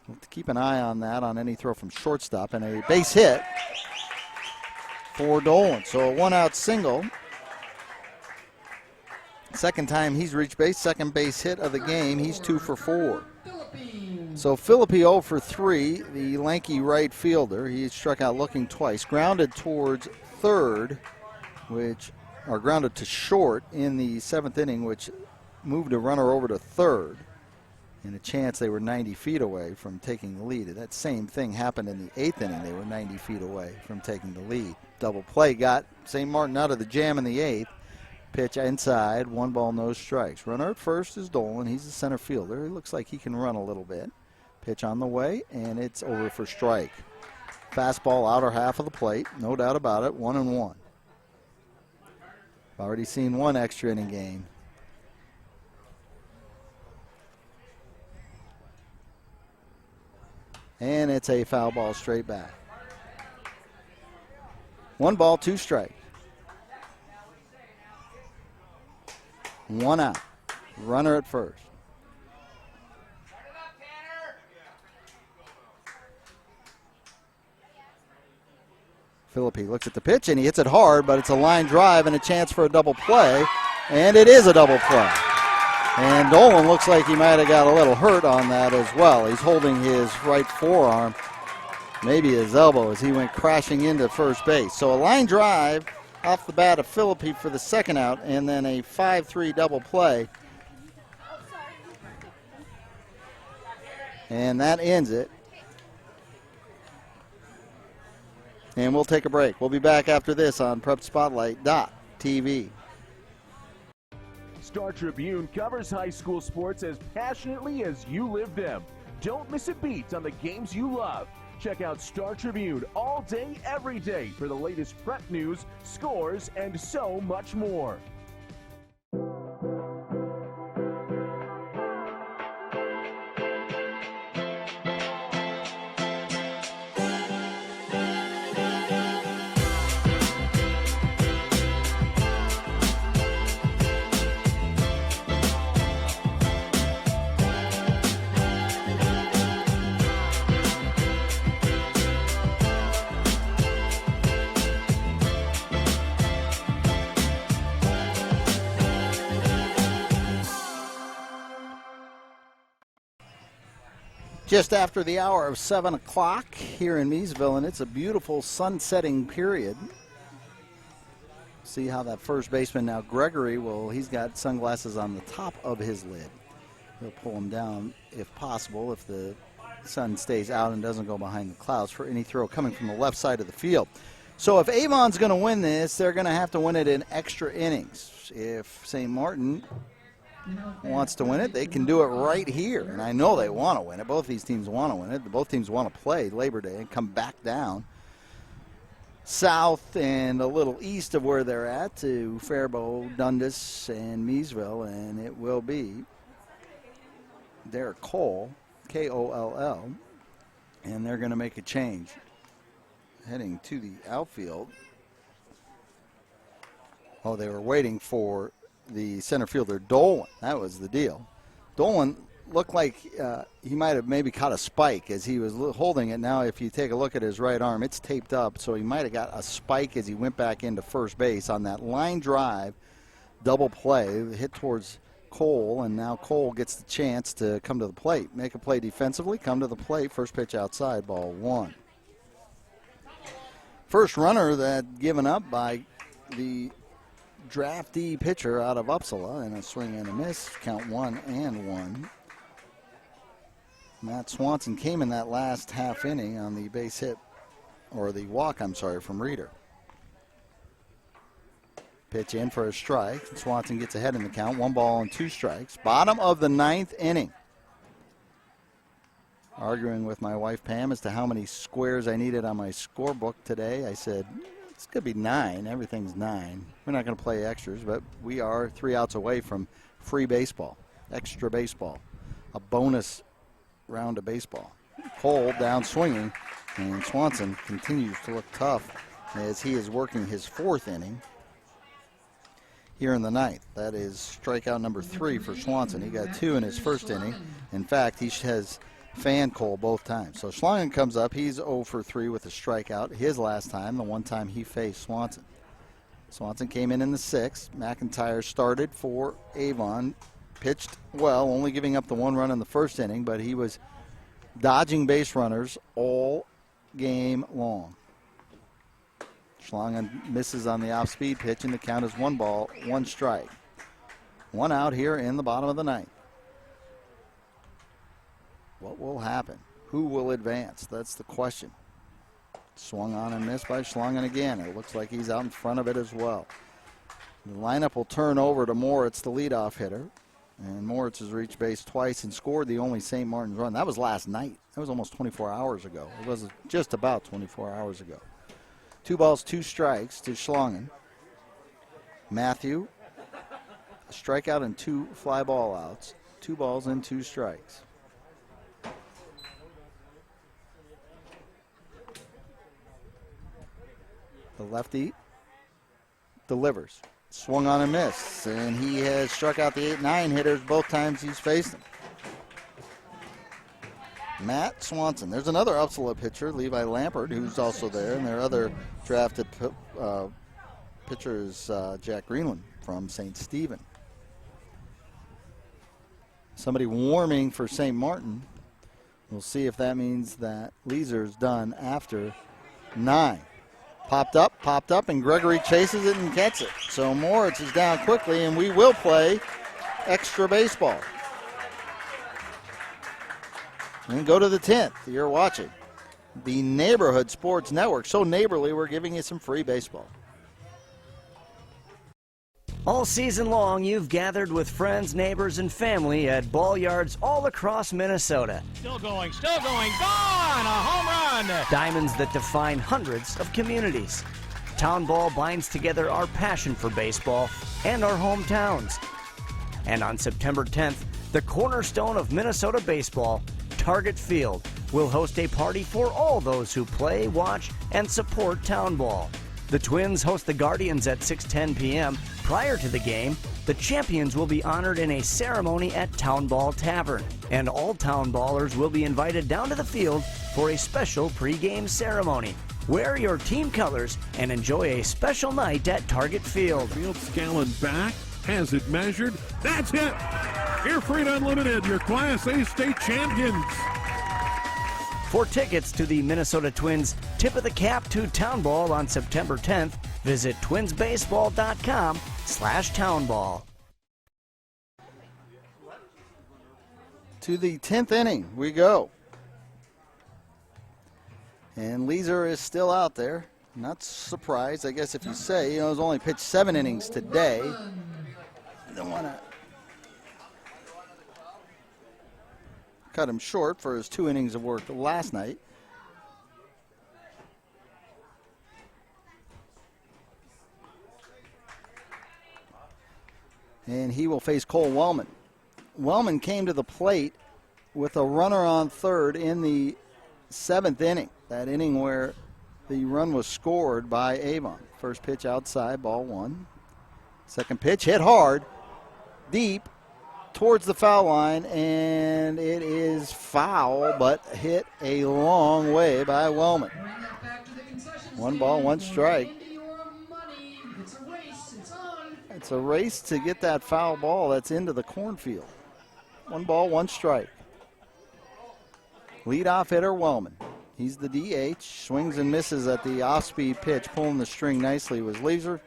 We'll have to keep an eye on that on any throw from shortstop, and a base hit for Dolan. So a 1-out single. Second time he's reached base, second base hit of the game. He's 2 for 4. So Philippi 0 for 3, the lanky right fielder. He struck out looking twice. Grounded towards third, grounded to short in the 7th inning, which moved a runner over to third. And a chance they were 90 feet away from taking the lead. That same thing happened in the 8th inning. They were 90 feet away from taking the lead. Double play got St. Martin out of the jam in the 8th. Pitch inside, 1 ball, no strikes. Runner at first is Dolan. He's the center fielder. He looks like he can run a little bit. Pitch on the way, and it's over for strike. Fastball outer half of the plate, no doubt about it, 1-1. Already seen 1 extra inning game. And it's a foul ball straight back. 1 ball, 2 strikes. 1 out. Runner at first. Philippi looks at the pitch and he hits it hard, but it's a line drive and a chance for a double play. And it is a double play. And Dolan looks like he might have got a little hurt on that as well. He's holding his right forearm, maybe his elbow, as he went crashing into first base. So a line drive off the bat of Philippi for the 2nd out, and then a 5-3 double play. And that ends it. And we'll take a break. We'll be back after this on PrepSpotlight.tv. Star Tribune covers high school sports as passionately as you live them. Don't miss a beat on the games you love. Check out Star Tribune all day, every day for the latest prep news, scores, and so much more. Just after the hour of 7 o'clock here in Miesville, and it's a beautiful sunsetting period. See how that first baseman now, Gregory, he's got sunglasses on the top of his lid. He'll pull them down if possible, if the sun stays out and doesn't go behind the clouds, for any throw coming from the left side of the field. So if Avon's going to win this, they're going to have to win it in extra innings. If St. Martin wants to win it, they can do it right here. And I know they want to win it. Both these teams want to win it. Both teams want to play Labor Day and come back down south and a little east of where they're at to Faribault, Dundas, and Miesville. And it will be Derek Cole, K-O-L-L, and they're going to make a change. Heading to the outfield. Oh, they were waiting for the center fielder, Dolan. That was the deal. Dolan looked like he might have maybe caught a spike as he was holding it. Now, if you take a look at his right arm, it's taped up, so he might have got a spike as he went back into first base on that line drive, double play, hit towards Cole, and now Cole gets the chance to come to the plate, make a play defensively, come to the plate, first pitch outside, ball one. First runner that given up by the draftee pitcher out of Uppsala, and a swing and a miss, count 1-1. Matt Swanson came in that last half inning on the base hit, or the walk, I'm sorry, from Reeder. Pitch in for a strike. Swanson gets ahead in the count, 1 ball and 2 strikes. Bottom of the 9th inning. Arguing with my wife Pam as to how many squares I needed on my scorebook today. I said, it's going to be 9. Everything's 9. We're not going to play extras, but we are 3 outs away from free baseball, extra baseball, a bonus round of baseball. Cole down swinging, and Swanson continues to look tough as he is working his 4th inning here in the 9th. That is strikeout number 3 for Swanson. He got 2 in his first inning. In fact, he has fanned Cole both times. So Schlangen comes up. He's 0 for 3 with a strikeout. His last time, the one time he faced Swanson. Swanson came in the 6th. McIntyre started for Avon. Pitched well, only giving up the 1 run in the first inning, but he was dodging base runners all game long. Schlangen misses on the off-speed pitch, and the count is 1 ball, 1 strike. 1 out here in the bottom of the 9th. What will happen? Who will advance? That's the question. Swung on and missed by Schlangen again. It looks like he's out in front of it as well. The lineup will turn over to Moritz, the leadoff hitter. And Moritz has reached base twice and scored the only St. Martin's run. That was last night. That was almost 24 hours ago. It was just about 24 hours ago. 2 balls, 2 strikes to Schlangen. Matthew, a strikeout and 2 fly ball outs. 2 balls and 2 strikes. The lefty delivers. Swung on and missed. And he has struck out the 8-9 hitters both times he's faced them. Matt Swanson. There's another Uppsala pitcher, Levi Lampert, who's also there. And their other drafted pitcher is Jack Greenland from St. Stephen. Somebody warming for St. Martin. We'll see if that means that Leeser's done after 9. Popped up, and Gregory chases it and gets it. So Moritz is down quickly, and we will play extra baseball. And go to the 10th. You're watching the Neighborhood Sports Network. So neighborly, we're giving you some free baseball. All season long, you've gathered with friends, neighbors, and family at ball yards all across Minnesota. Still going, gone! A home run! Diamonds that define hundreds of communities. Town Ball binds together our passion for baseball and our hometowns. And on September 10th, the cornerstone of Minnesota baseball, Target Field, will host a party for all those who play, watch, and support Town Ball. The Twins host the Guardians at 6:10 p.m. Prior to the game, the champions will be honored in a ceremony at Town Ball Tavern, and all Town Ballers will be invited down to the field for a special pregame ceremony. Wear your team colors and enjoy a special night at Target Field. Field Scallon back, has it measured. That's it! Air Freight Unlimited, your Class A state champions. For tickets to the Minnesota Twins Tip of the Cap to Town Ball on September 10th, visit twinsbaseball.com/townball. To the 10th inning we go. And Leeser is still out there. Not surprised, I guess, if you say. You know, he's only pitched 7 innings today. Don't want to cut him short for his 2 innings of work last night. And he will face Cole Wellman. Wellman came to the plate with a runner on third in the 7th inning. That inning where the run was scored by Avon. First pitch outside, ball 1. Second pitch hit hard, deep, towards the foul line, and it is foul, but hit a long way by Wellman. 1 ball, 1 strike. It's a race to get that foul ball that's into the cornfield. 1 ball, 1 strike. Leadoff hitter Wellman. He's the DH. Swings and misses at the off-speed pitch. Pulling the string nicely was Leeser.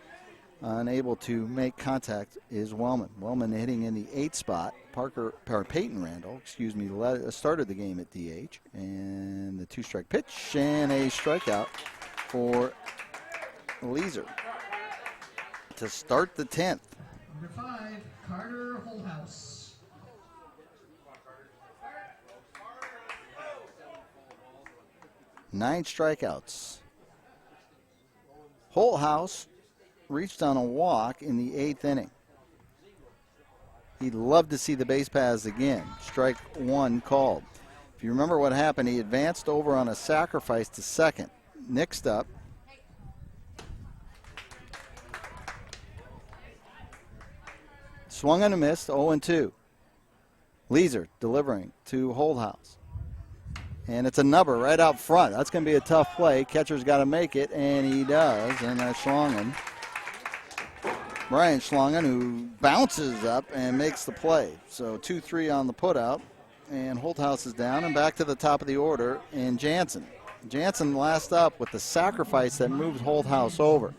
Unable to make contact is Wellman. Wellman hitting in the 8th spot. Peyton Randall, started the game at DH. And the 2-strike pitch and a strikeout for Leeser to start the 10th. Number 5, Carter Holthouse. 9 strikeouts. Holthouse reached on a walk in the 8th inning. He'd love to see the base paths again. Strike 1 called. If you remember what happened, he advanced over on a sacrifice to second. Next up, swung and a missed, 0-2. Leeser delivering to Holthouse. And it's a number right out front. That's going to be a tough play. Catcher's got to make it, and he does. And that's Schlongen. Brian Schlongen, who bounces up and makes the play. So 2-3 on the putout. And Holthouse is down and back to the top of the order. And Jansen. Jansen last up with the sacrifice that moves Holthouse over.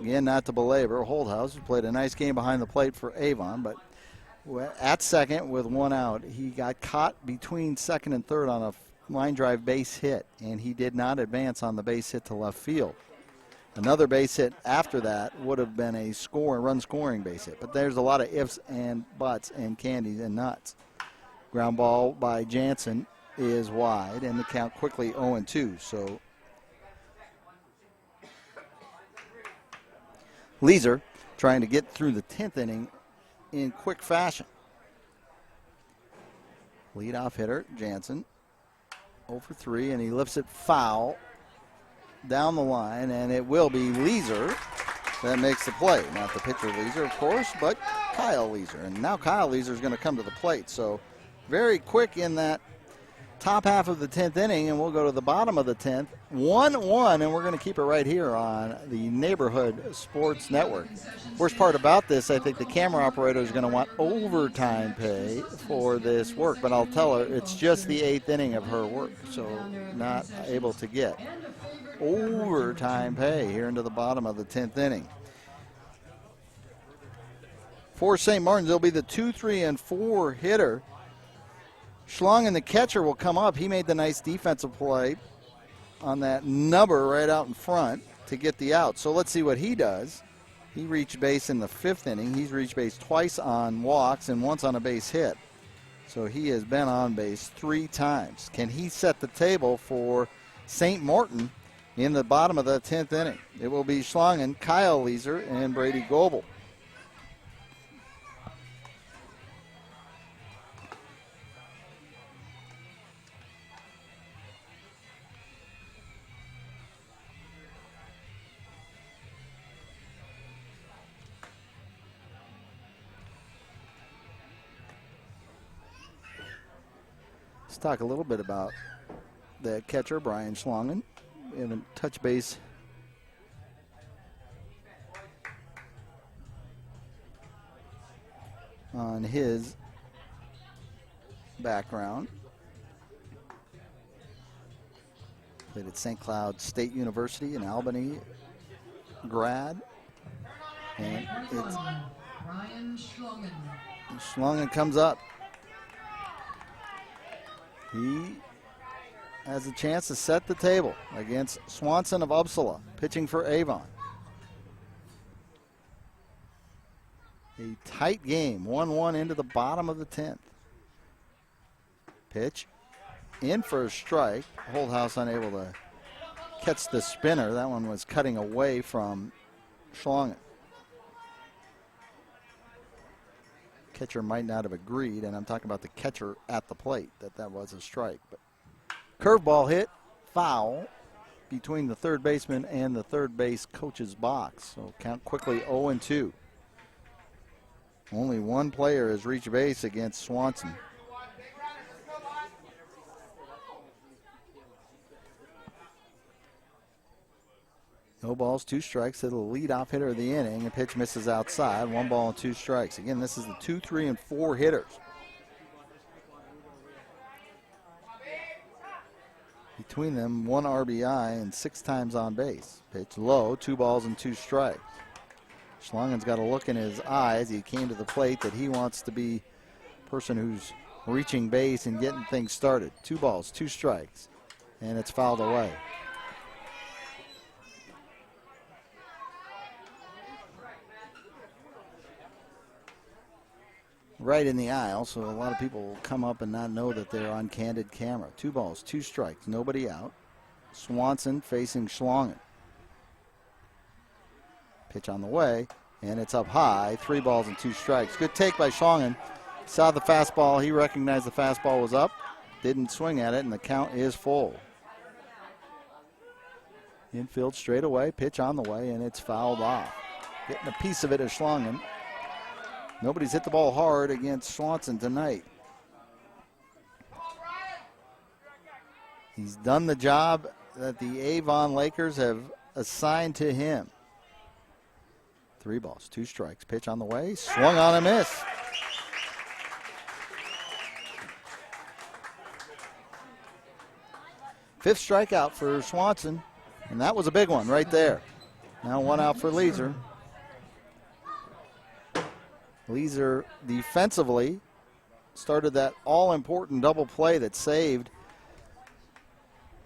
Again, not to belabor, Holthouse played a nice game behind the plate for Avon, but at second with 1 out, he got caught between second and third on a line drive base hit, and he did not advance on the base hit to left field. Another base hit after that would have been a run-scoring base hit, but there's a lot of ifs and buts and candies and nuts. Ground ball by Jansen is wide, and the count quickly 0-2. So Leeser trying to get through the 10th inning in quick fashion. Leadoff hitter Jansen, 0-3, and he lifts it foul down the line, and it will be Leeser that makes the play. Not the pitcher Leeser, of course, but Kyle Leeser. And now Kyle Leeser is going to come to the plate. So very quick in that top half of the 10th inning, and we'll go to the bottom of the 10th. 1-1, and we're going to keep it right here on the Neighborhood Sports Network. Worst part about this, I think the camera operator is going to want overtime pay for this work, but I'll tell her it's just the 8th inning of her work, so not able to get overtime pay here into the bottom of the 10th inning. For St. Martin's, it'll be the 2, 3, and 4 hitter. Schlong and the catcher will come up. He made the nice defensive play on that number right out in front to get the out. So let's see what he does. He reached base in the 5th inning. He's reached base twice on walks and once on a base hit. So he has been on base 3 times. Can he set the table for St. Martin in the bottom of the 10th inning? It will be Schlongen, Kyle Leeser, and Brady Goebel. Let's talk a little bit about the catcher, Brian Schlongen. We haven't touched base on his background. Played at St. Cloud State University in Albany grad. And it's Ryan Schlungen. Schlungen comes up. He has a chance to set the table against Swanson of Uppsala, pitching for Avon. A tight game, 1-1 into the bottom of the 10th. Pitch in for a strike. Holdhouse unable to catch the spinner. That one was cutting away from Schlungen. Catcher might not have agreed, and I'm talking about the catcher at the plate, that was a strike. But curveball hit, foul between the third baseman and the third base coach's box. So count quickly 0-2. Only one player has reached base against Swanson. No balls, 2 strikes to the leadoff hitter of the inning. A pitch misses outside. 1 ball and 2 strikes. Again, this is the 2, 3, and 4 hitters. Between them, 1 RBI and 6 times on base. Pitch low, 2 balls and 2 strikes. Schlungen's got a look in his eyes. He came to the plate that he wants to be a person who's reaching base and getting things started. 2 balls, 2 strikes, and it's fouled away. Right in the aisle, so a lot of people will come up and not know that they're on candid camera. 2 balls, 2 strikes, nobody out. Swanson facing Schlungen. Pitch on the way, and it's up high. 3 balls and 2 strikes. Good take by Schlungen. Saw the fastball. He recognized the fastball was up. Didn't swing at it, and the count is full. Infield straight away. Pitch on the way, and it's fouled off. Getting a piece of it is Schlungen. Nobody's hit the ball hard against Swanson tonight. He's done the job that the Avon Lakers have assigned to him. 3 balls, 2 strikes. Pitch on the way. Swung on a miss. Fifth strikeout for Swanson, and that was a big one right there. Now 1 out for Leeser. Leeser defensively started that all-important double play that saved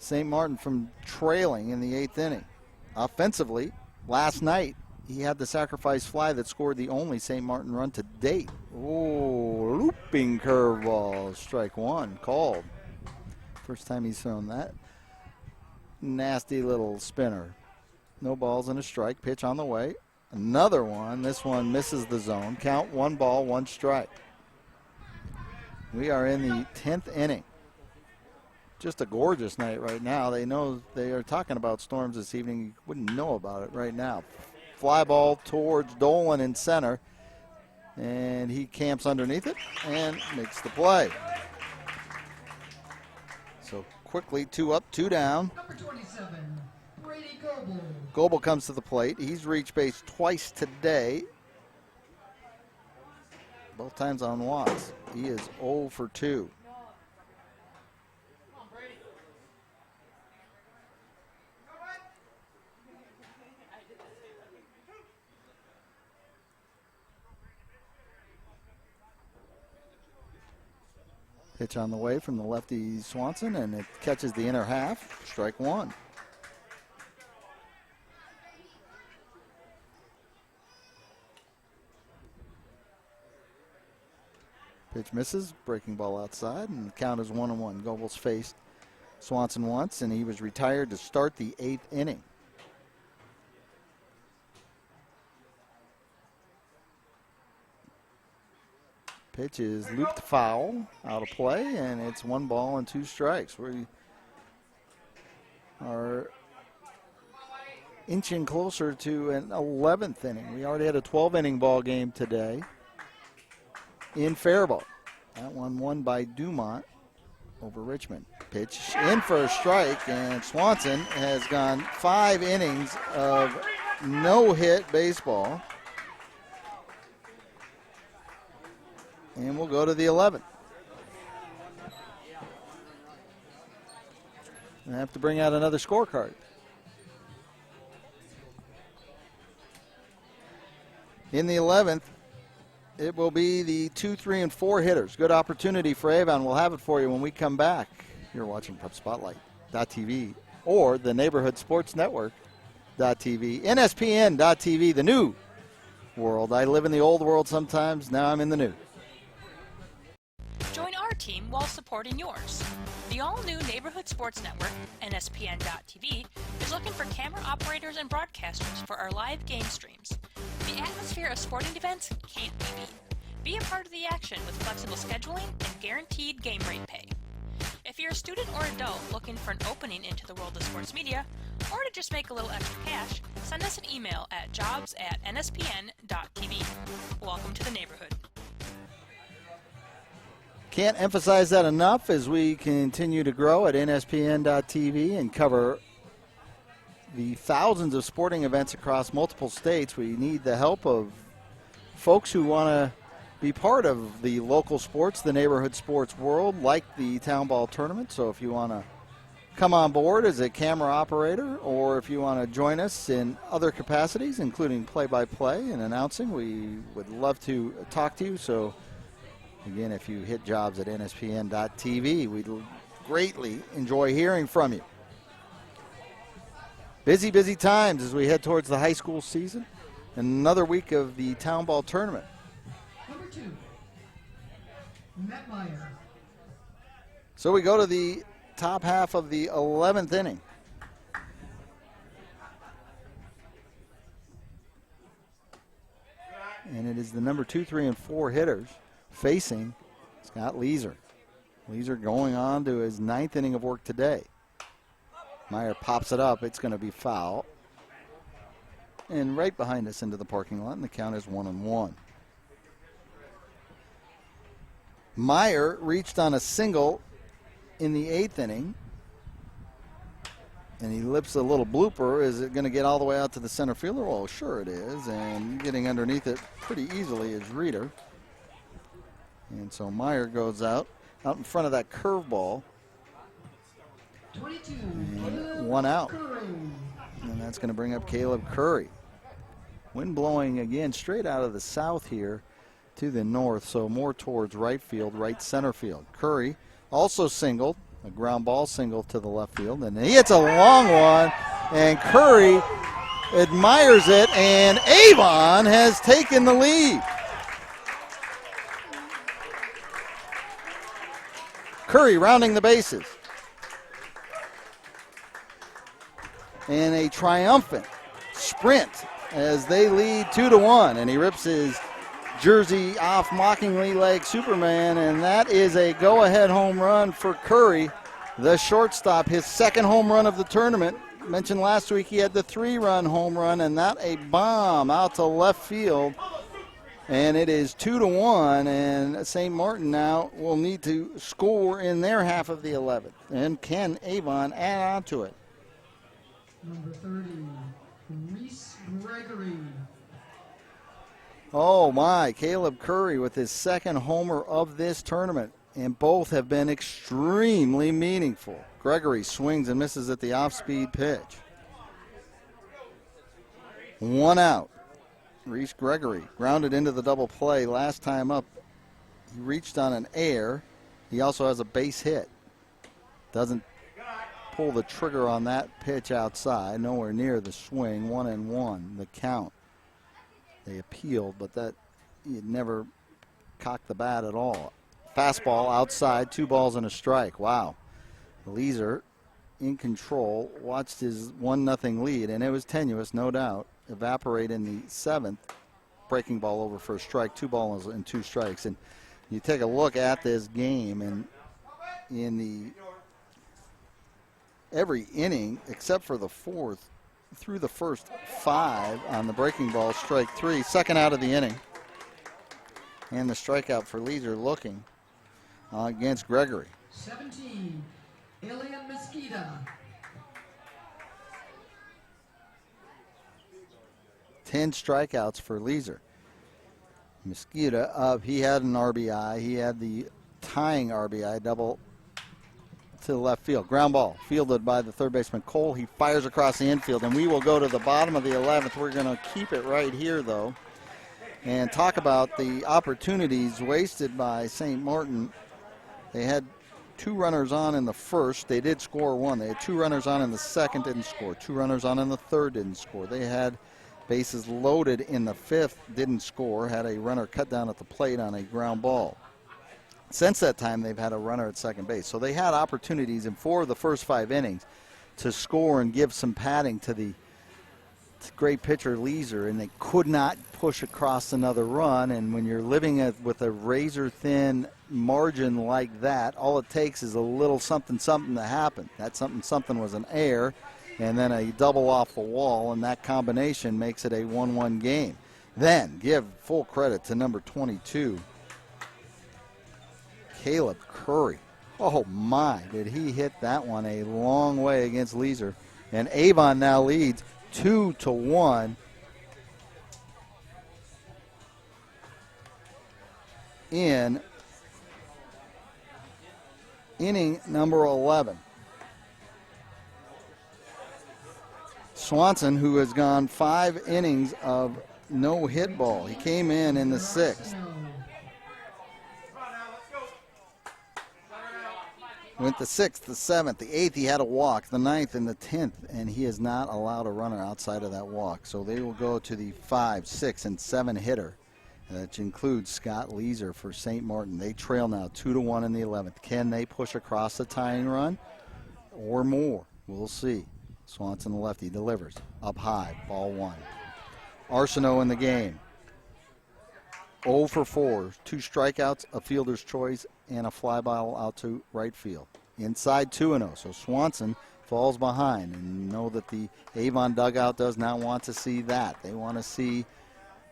St. Martin from trailing in the 8th inning. Offensively, last night, he had the sacrifice fly that scored the only St. Martin run to date. Oh, looping curveball, strike 1 called. First time he's thrown that nasty little spinner. No balls and a strike, pitch on the way. Another one. This one misses the zone. Count 1 ball, 1 strike. We are in the 10th inning. Just a gorgeous night right now. They know they are talking about storms this evening. You wouldn't know about it right now. Fly ball towards Dolan in center. And he camps underneath it and makes the play. So quickly, 2 up, 2 down. Number 27, Brady Goebel. Goebel comes to the plate. He's reached base twice today. Both times on walks. He is 0 for 2. Pitch on the way from the lefty Swanson, and it catches the inner half. Strike 1. Pitch misses, breaking ball outside, and the count is 1-1. Goebel's faced Swanson once, and he was retired to start the 8th inning. Pitch is looped foul, out of play, and it's 1 ball and 2 strikes. We are inching closer to an 11th inning. We already had a 12-inning ball game today in Faribault. That one won by Dumont over Richmond. Pitch in for a strike, and Swanson has gone 5 innings of no-hit baseball. And we'll go to the 11th. I have to bring out another scorecard. In the 11th, it will be the 2, 3, and 4 hitters. Good opportunity for Avon. We'll have it for you when we come back. You're watching Prep Spotlight.tv or the Neighborhood Sports Network.tv, NSPN.tv, the new world. I live in the old world sometimes. Now I'm in the new. Join our team while supporting yours. The all-new Neighborhood Sports Network, NSPN.tv, is looking for camera operators and broadcasters for our live game streams. The atmosphere of sporting events can't be beat. Be a part of the action with flexible scheduling and guaranteed game rate pay. If you're a student or adult looking for an opening into the world of sports media, or to just make a little extra cash, send us an email at jobs@nspn.tv. Welcome to the neighborhood. Can't emphasize that enough as we continue to grow at NSPN.tv and cover the thousands of sporting events across multiple states. We need the help of folks who want to be part of the local sports, the neighborhood sports world, like the Town Ball Tournament. So if you want to come on board as a camera operator, or if you want to join us in other capacities, including play-by-play and announcing, we would love to talk to you. So again, if you hit jobs at NSPN.tv, we'd greatly enjoy hearing from you. Busy, busy times as we head towards the high school season. Another week of the Town Ball Tournament. Number 2, Matt Meyer. So we go to the top half of the 11th inning. And it is the number 2, 3, and 4 hitters facing Scott Leeser. Leeser going on to his 9th inning of work today. Meyer pops it up. It's going to be foul. And right behind us into the parking lot, and the count is 1-1. Meyer reached on a single in the 8th inning, and he lips a little blooper. Is it going to get all the way out to the center fielder? Well, sure it is, and getting underneath it pretty easily is Reeder. And so Meyer goes out in front of that curveball. 22, And 1 out. Curry. And that's going to bring up Caleb Curry. Wind blowing again straight out of the south here to the north, so more towards right field, right center field. Curry also singled, a ground ball single to the left field, and he hits a long one, and Curry admires it, and Avon has taken the lead. Curry rounding the bases. And a triumphant sprint as they lead 2-1, and he rips his jersey off mockingly like Superman, and that is a go-ahead home run for Curry, the shortstop, his 2nd home run of the tournament. Mentioned last week he had the 3-run home run, and that a bomb out to left field, and it is 2-1, and St. Martin now will need to score in their half of the 11th, and can Avon add on to it? Number 30, Reese Gregory. Oh my, Caleb Curry with his 2nd homer of this tournament, and both have been extremely meaningful. Gregory swings and misses at the off-speed pitch. 1 out. Reese Gregory grounded into the double play. Last time up, he reached on an air. He also has a base hit. Doesn't pull the trigger on that pitch outside, nowhere near the swing. 1-1, the count. They appealed, but that he never cocked the bat at all. Fastball outside, 2 balls and a strike. Wow. Leeser in control, watched his 1-0 lead, and it was tenuous, no doubt, evaporate in the 7th. Breaking ball over for a strike, 2 balls and 2 strikes. And you take a look at this game, and in the every inning except for the 4th, through the first 5 on the breaking ball, strike 3, 2nd out of the inning. And the strikeout for Leeser looking against Gregory. 17, Alien Mosquito. 10 strikeouts for Leeser. Mosquito, he had an RBI. He had the tying RBI double to left field. Ground ball fielded by the third baseman Cole. He fires across the infield, and we will go to the bottom of the 11th. We're going to keep it right here, though, and talk about the opportunities wasted by St. Martin. They had 2 runners on in the first. They did score 1. They had 2 runners on in the second, didn't score. 2 runners on in the third, didn't score. They had bases loaded in the 5th, didn't score. Had a runner cut down at the plate on a ground ball. Since that time, they've had a runner at second base. So they had opportunities in 4 of the first 5 innings to score and give some padding to the great pitcher Leeser, and they could not push across another run. And when you're living with a razor-thin margin like that, all it takes is a little something to happen. That something was an error and then a double off the wall, and that combination makes it a 1-1 game. Then give full credit to number 22, Caleb Curry. Oh my, did he hit that one a long way against Leeser. And Avon now leads 2-1. In inning number 11. Swanson, who has gone 5 innings of no hit ball. He came in the 6th. Went the 6th, the 7th, the 8th, he had a walk, the 9th and the 10th, and he has not allowed a runner outside of that walk. So they will go to the 5, 6, and 7 hitter, which includes Scott Leeser for St. Martin. They trail now 2-1 in the 11th. Can they push across the tying run or more? We'll see. Swanson, the lefty, delivers up high, ball 1. Arsenault in the game. 0 for 4, 2 strikeouts, a fielder's choice, and a fly ball out to right field. Inside 2-0, so Swanson falls behind, and know that the Avon dugout does not want to see that. They want to see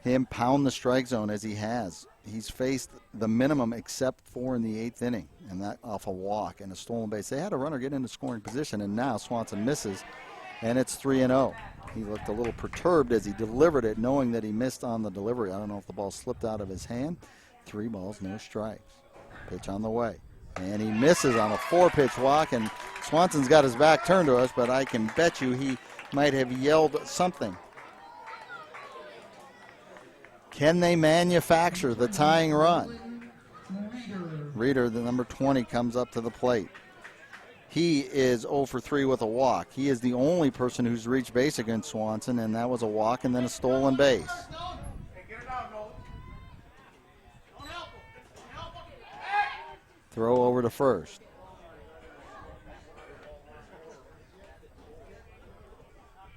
him pound the strike zone as he has. He's faced the minimum except for in the 8th inning, and that off a walk and a stolen base. They had a runner get into scoring position, and now Swanson misses, and it's 3-0. He looked a little perturbed as he delivered it, knowing that he missed on the delivery. I don't know if the ball slipped out of his hand. 3 balls, no strikes. Pitch on the way. And he misses on a 4-pitch walk, and Swanson's got his back turned to us, but I can bet you he might have yelled something. Can they manufacture the tying run? Reeder, the number 20, comes up to the plate. He is 0 for 3 with a walk. He is the only person who's reached base against Swanson, and that was a walk and then a stolen base. Throw over to first.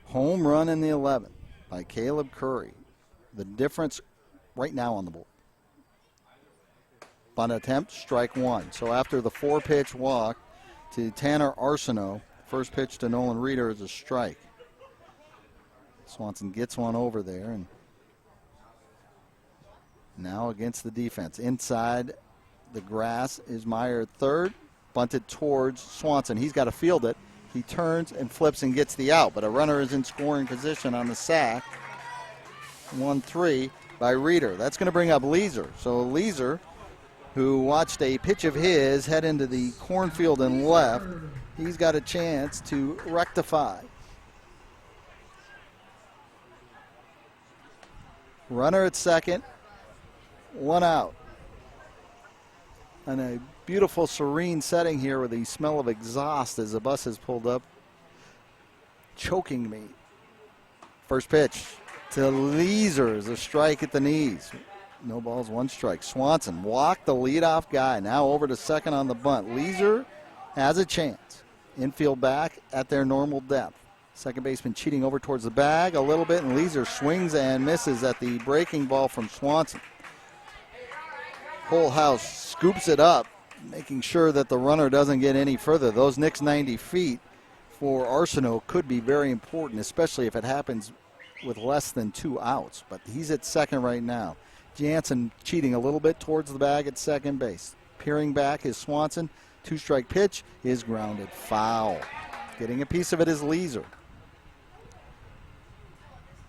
Home run in the 11th by Caleb Curry. The difference right now on the board. Bunt attempt, strike 1. So after the 4-pitch walk to Tanner Arsenault, first pitch to Nolan Reeder is a strike. Swanson gets one over there, and now against the defense. Inside the grass is Meyer at third, bunted towards Swanson. He's got to field it. He turns and flips and gets the out, but a runner is in scoring position on the sack. 1-3 by Reeder. That's going to bring up Leeser. So Leeser, who watched a pitch of his head into the cornfield and left, he's got a chance to rectify. Runner at second, 1 out. And a beautiful, serene setting here with the smell of exhaust as the bus has pulled up, choking me. First pitch to Leeser is a strike at the knees. No balls, 1 strike. Swanson walked the leadoff guy. Now over to second on the bunt. Leeser has a chance. Infield back at their normal depth. Second baseman cheating over towards the bag a little bit, and Leeser swings and misses at the breaking ball from Swanson. House scoops it up, making sure that the runner doesn't get any further. Those next 90 feet for Arsenault could be very important, especially if it happens with less than 2 outs. But he's at second right now. Jansen cheating a little bit towards the bag at second base. Peering back is Swanson. 2-strike pitch is grounded foul. Getting a piece of it is Leeser.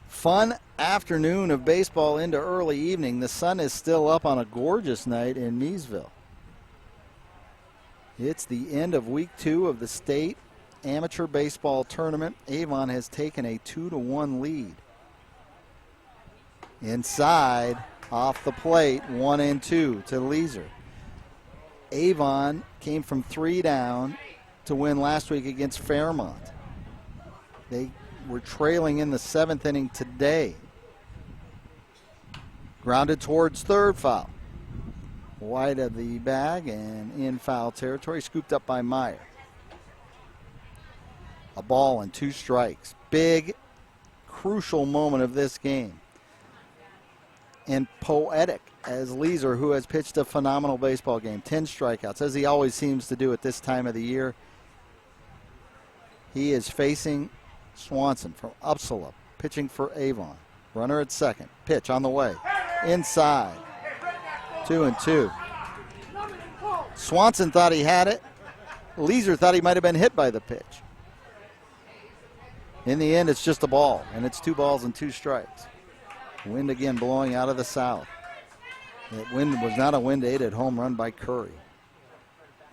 Fun afternoon of baseball into early evening. The sun is still up on a gorgeous night in Miesville. It's the end of week 2 of the state amateur baseball tournament. Avon has taken a 2-1 lead. Inside, off the plate, 1-2 to Leeser. Avon came from 3 down to win last week against Fairmont. They were trailing in the 7th inning today. Grounded towards third, foul. Wide of the bag and in foul territory, scooped up by Meyer. A ball and 2 strikes. Big, crucial moment of this game. And poetic as Leeser, who has pitched a phenomenal baseball game. 10 strikeouts, as he always seems to do at this time of the year. He is facing Swanson from Uppsala, pitching for Avon. Runner at second. Pitch on the way. Inside. 2-2. Swanson thought he had it. Leeser thought he might have been hit by the pitch. In the end, it's just a ball, and it's 2 balls and 2 strikes. Wind again blowing out of the south. That wind was not a wind-aided home run by Curry.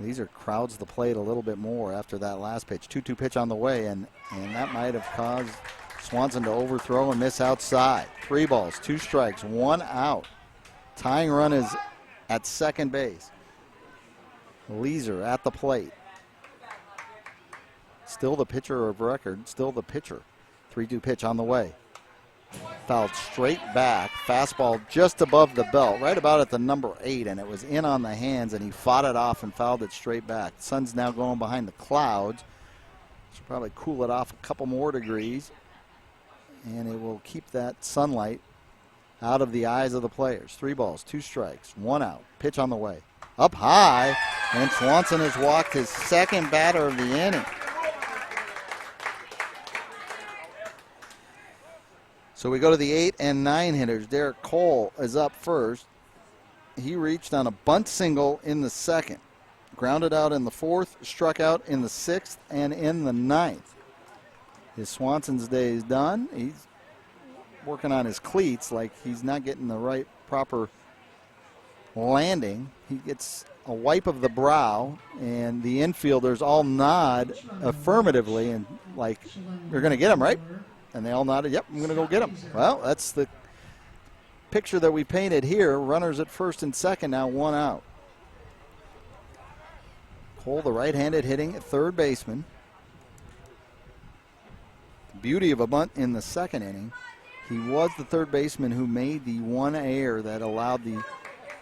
Leeser crowds the plate a little bit more after that last pitch. 2-2 pitch on the way, and that might have caused Swanson to overthrow and miss outside. 3 balls, 2 strikes, 1 out. Tying run is at second base. Leeser at the plate. Still the pitcher of record, still the pitcher. 3-2 pitch on the way. Fouled straight back. Fastball just above the belt, right about at the number 8, and it was in on the hands, and he fought it off and fouled it straight back. The sun's now going behind the clouds. Should probably cool it off a couple more degrees, and it will keep that sunlight out of the eyes of the players. 3 balls, 2 strikes, 1 out. Pitch on the way. Up high, and Swanson has walked his second batter of the inning. So we go to the 8 and 9 hitters. Derek Cole is up first. He reached on a bunt single in the 2nd. Grounded out in the 4th, struck out in the 6th, and in the 9th. His Swanson's day is done. He's working on his cleats, like he's not getting the right proper landing. He gets a wipe of the brow, and the infielders all nod affirmatively and like, you're going to get him, right? And they all nodded, yep, I'm going to go get him. Well, that's the picture that we painted here. Runners at first and second, now 1 out. Cole, the right-handed hitting at third baseman. Beauty of a bunt in the 2nd inning. He was the third baseman who made the 1 error that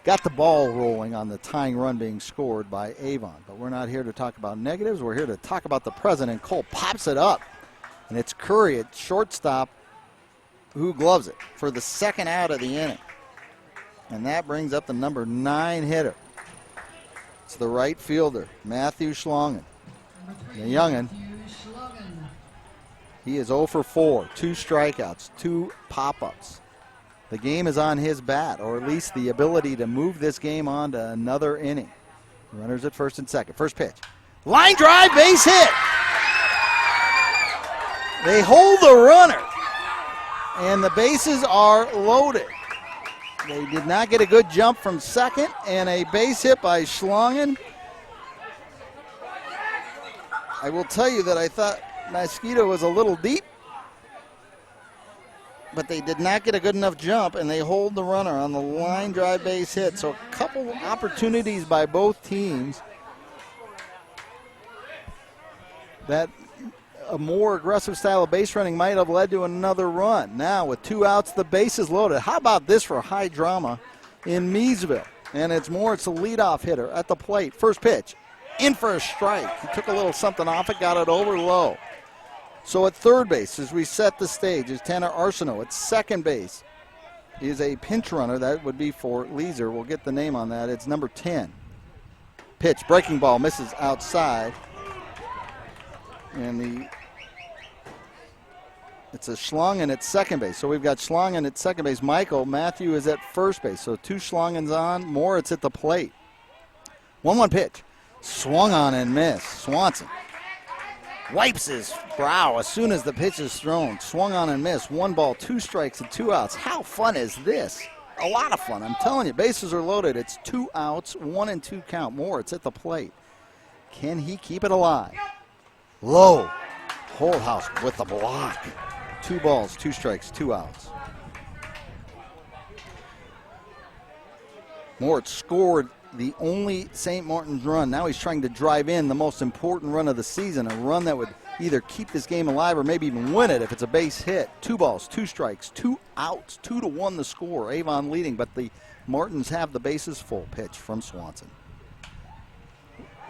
got the ball rolling on the tying run being scored by Avon. But we're not here to talk about negatives. We're here to talk about the present, and Cole pops it up. And it's Curry at shortstop who gloves it for the 2nd out of the inning. And that brings up the number 9 hitter. It's the right fielder, Matthew Schlongen. The youngin'. He is 0 for 4, 2 strikeouts, 2 pop-ups. The game is on his bat, or at least the ability to move this game on to another inning. Runners at first and second. First pitch. Line drive, base hit. They hold the runner, and the bases are loaded. They did not get a good jump from second, and a base hit by Schlongen. I will tell you that I thought Mosquito was a little deep, but they did not get a good enough jump, and they hold the runner on the line drive base hit. So a couple opportunities by both teams that a more aggressive style of base running might have led to another run. Now with 2 outs, the base is loaded. How about this for high drama in Miesville? And it's the leadoff hitter at the plate. First pitch, in for a strike. He took a little something off it, got it over low. So at third base, as we set the stage, is Tanner Arsenault. At second base is a pinch runner. That would be for Leeser. We'll get the name on that. It's number 10. Pitch, breaking ball, misses outside. And it's a Schlongen at second base. So we've got Schlongen at second base. Matthew is at first base. So 2 Schlongens on. Moritz at the plate. 1-1 pitch. Swung on and missed. Swanson wipes his brow as soon as the pitch is thrown. Swung on and missed. 1 ball, 2 strikes, and 2 outs. How fun is this? A lot of fun. I'm telling you, bases are loaded. It's 2 outs, 1-2 count. Moritz at the plate. Can he keep it alive? Low. Holdhouse with the block. 2 balls, 2 strikes, 2 outs. Mort scored the only St. Martin's run. Now he's trying to drive in the most important run of the season, a run that would either keep this game alive or maybe even win it if it's a base hit. 2 balls, 2 strikes, 2 outs, 2-1 the score. Avon leading, but the Martins have the bases full. Pitch from Swanson.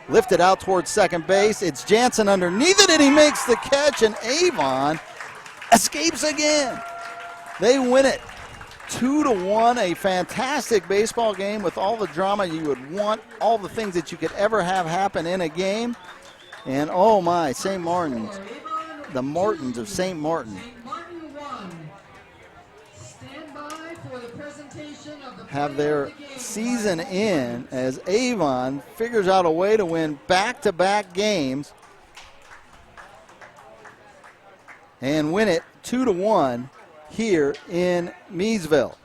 Lifted out towards second base. It's Jansen underneath it, and he makes the catch, and Avon escapes again. They win it 2-1, a fantastic baseball game with all the drama you would want, all the things that you could ever have happen in a game. And oh my, St. Martin's, the Martins of St. Martin have their season in as Avon figures out a way to win back-to-back games and win it 2-1 here in Miesville.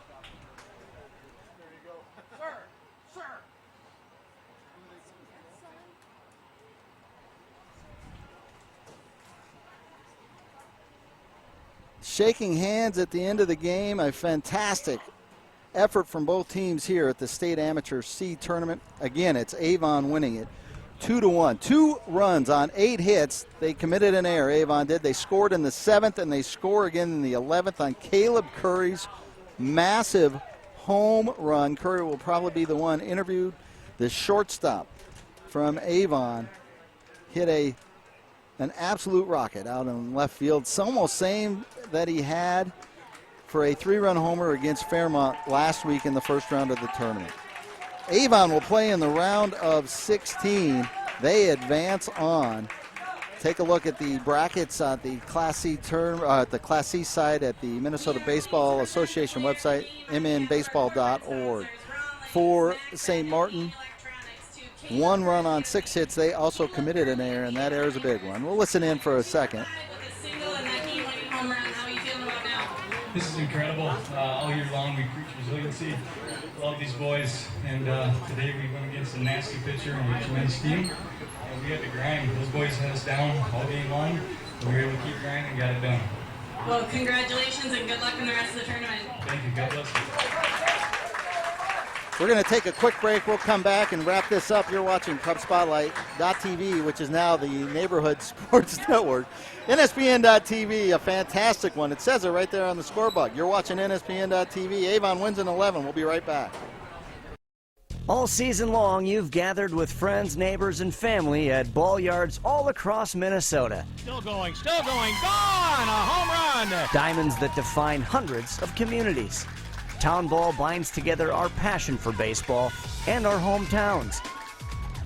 Shaking hands at the end of the game, a fantastic effort from both teams here at the State Amateur C Tournament. Again, it's Avon winning it 2-1. 2 runs on 8 hits. They committed an error, Avon did. They scored in the 7th, and they score again in the 11th on Caleb Curry's massive home run. Curry will probably be the one interviewed. The shortstop from Avon hit an absolute rocket out in left field. It's almost same that he had for a 3-run homer against Fairmont last week in the first round of the tournament. Avon will play in the round of 16. They advance on. Take a look at the brackets at the Class C the Class C side at the Minnesota Baseball Association website, mnbaseball.org. For St. Martin, 1 run on 6 hits. They also committed an error, and that error is a big one. We'll listen in for a second. This is incredible. All year long we preach resiliency. Love these boys, and today we went against a nasty pitcher and a tremendous team. And we had to grind. Those boys had us down all game long. And we were able to keep grinding and got it done. Well, congratulations and good luck in the rest of the tournament. Thank you. God bless you. We're going to take a quick break. We'll come back and wrap this up. You're watching CubSpotlight.tv, which is now the Neighborhood Sports Network. NSPN.TV, a fantastic one. It says it right there on the scoreboard. You're watching NSPN.TV. Avon wins in 11. We'll be right back. All season long, you've gathered with friends, neighbors, and family at ball yards all across Minnesota. Still going, gone! A home run! Diamonds that define hundreds of communities. Town Ball binds together our passion for baseball and our hometowns.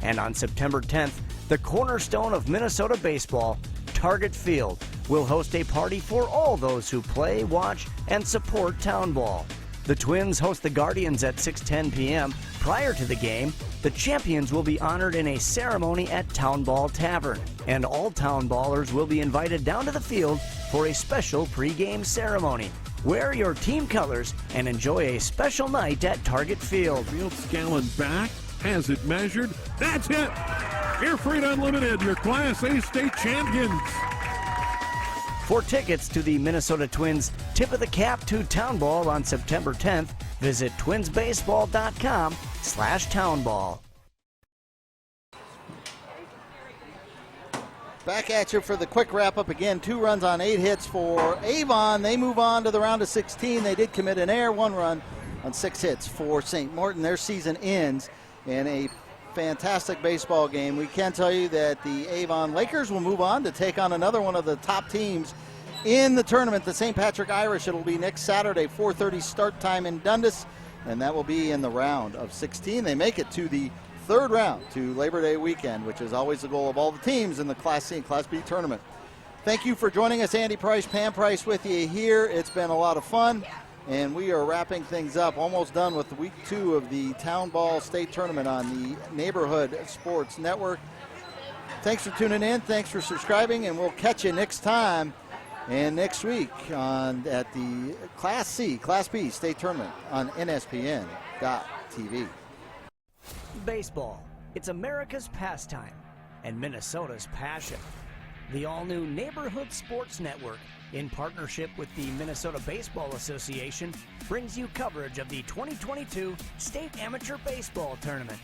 And on September 10th, the cornerstone of Minnesota baseball, Target Field, will host a party for all those who play, watch, and support Town Ball. The Twins host the Guardians at 6:10 p.m. Prior to the game, the champions will be honored in a ceremony at Town Ball Tavern, and all Town Ballers will be invited down to the field for a special pregame ceremony. Wear your team colors and enjoy a special night at Target Field. Field Scallon back, has it measured. That's it! Air Freight Unlimited, your Class A state champions. For tickets to the Minnesota Twins Tip of the Cap to Town Ball on September 10th, visit twinsbaseball.com/townball. Back at you for the quick wrap-up again. 2 runs on 8 hits for Avon. They move on to the round of 16. They did commit an error. 1 run on 6 hits for St. Martin. Their season ends in a fantastic baseball game. We can tell you that the Avon Lakers will move on to take on another one of the top teams in the tournament, the St. Patrick Irish. It'll be next Saturday, 4:30 start time in Dundas, and that will be in the round of 16. They make it to the 3rd round, to Labor Day weekend, which is always the goal of all the teams in the Class C and Class B tournament. Thank you for joining us. Andy Price, Pam Price with you here. It's been a lot of fun, and we are wrapping things up. Almost done with week 2 of the Town Ball State Tournament on the Neighborhood Sports Network. Thanks for tuning in. Thanks for subscribing, and we'll catch you next time and next week at the Class C, Class B State Tournament on NSPN.TV. Baseball. It's America's pastime. and Minnesota's passion. The all-new Neighborhood Sports Network, in partnership with the Minnesota Baseball Association, brings you coverage of the 2022 State Amateur Baseball Tournament.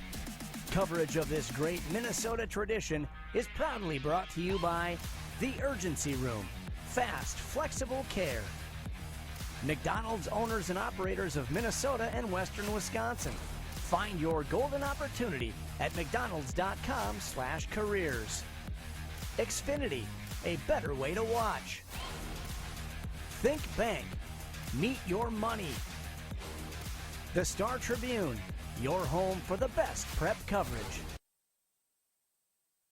Coverage of this great Minnesota tradition is proudly brought to you by The Urgency Room, fast, flexible care. McDonald's, owners and operators of Minnesota and Western Wisconsin. Find your golden opportunity at mcdonalds.com/careers. Xfinity, a better way to watch. Think Bank, meet your money. The Star Tribune, your home for the best prep coverage.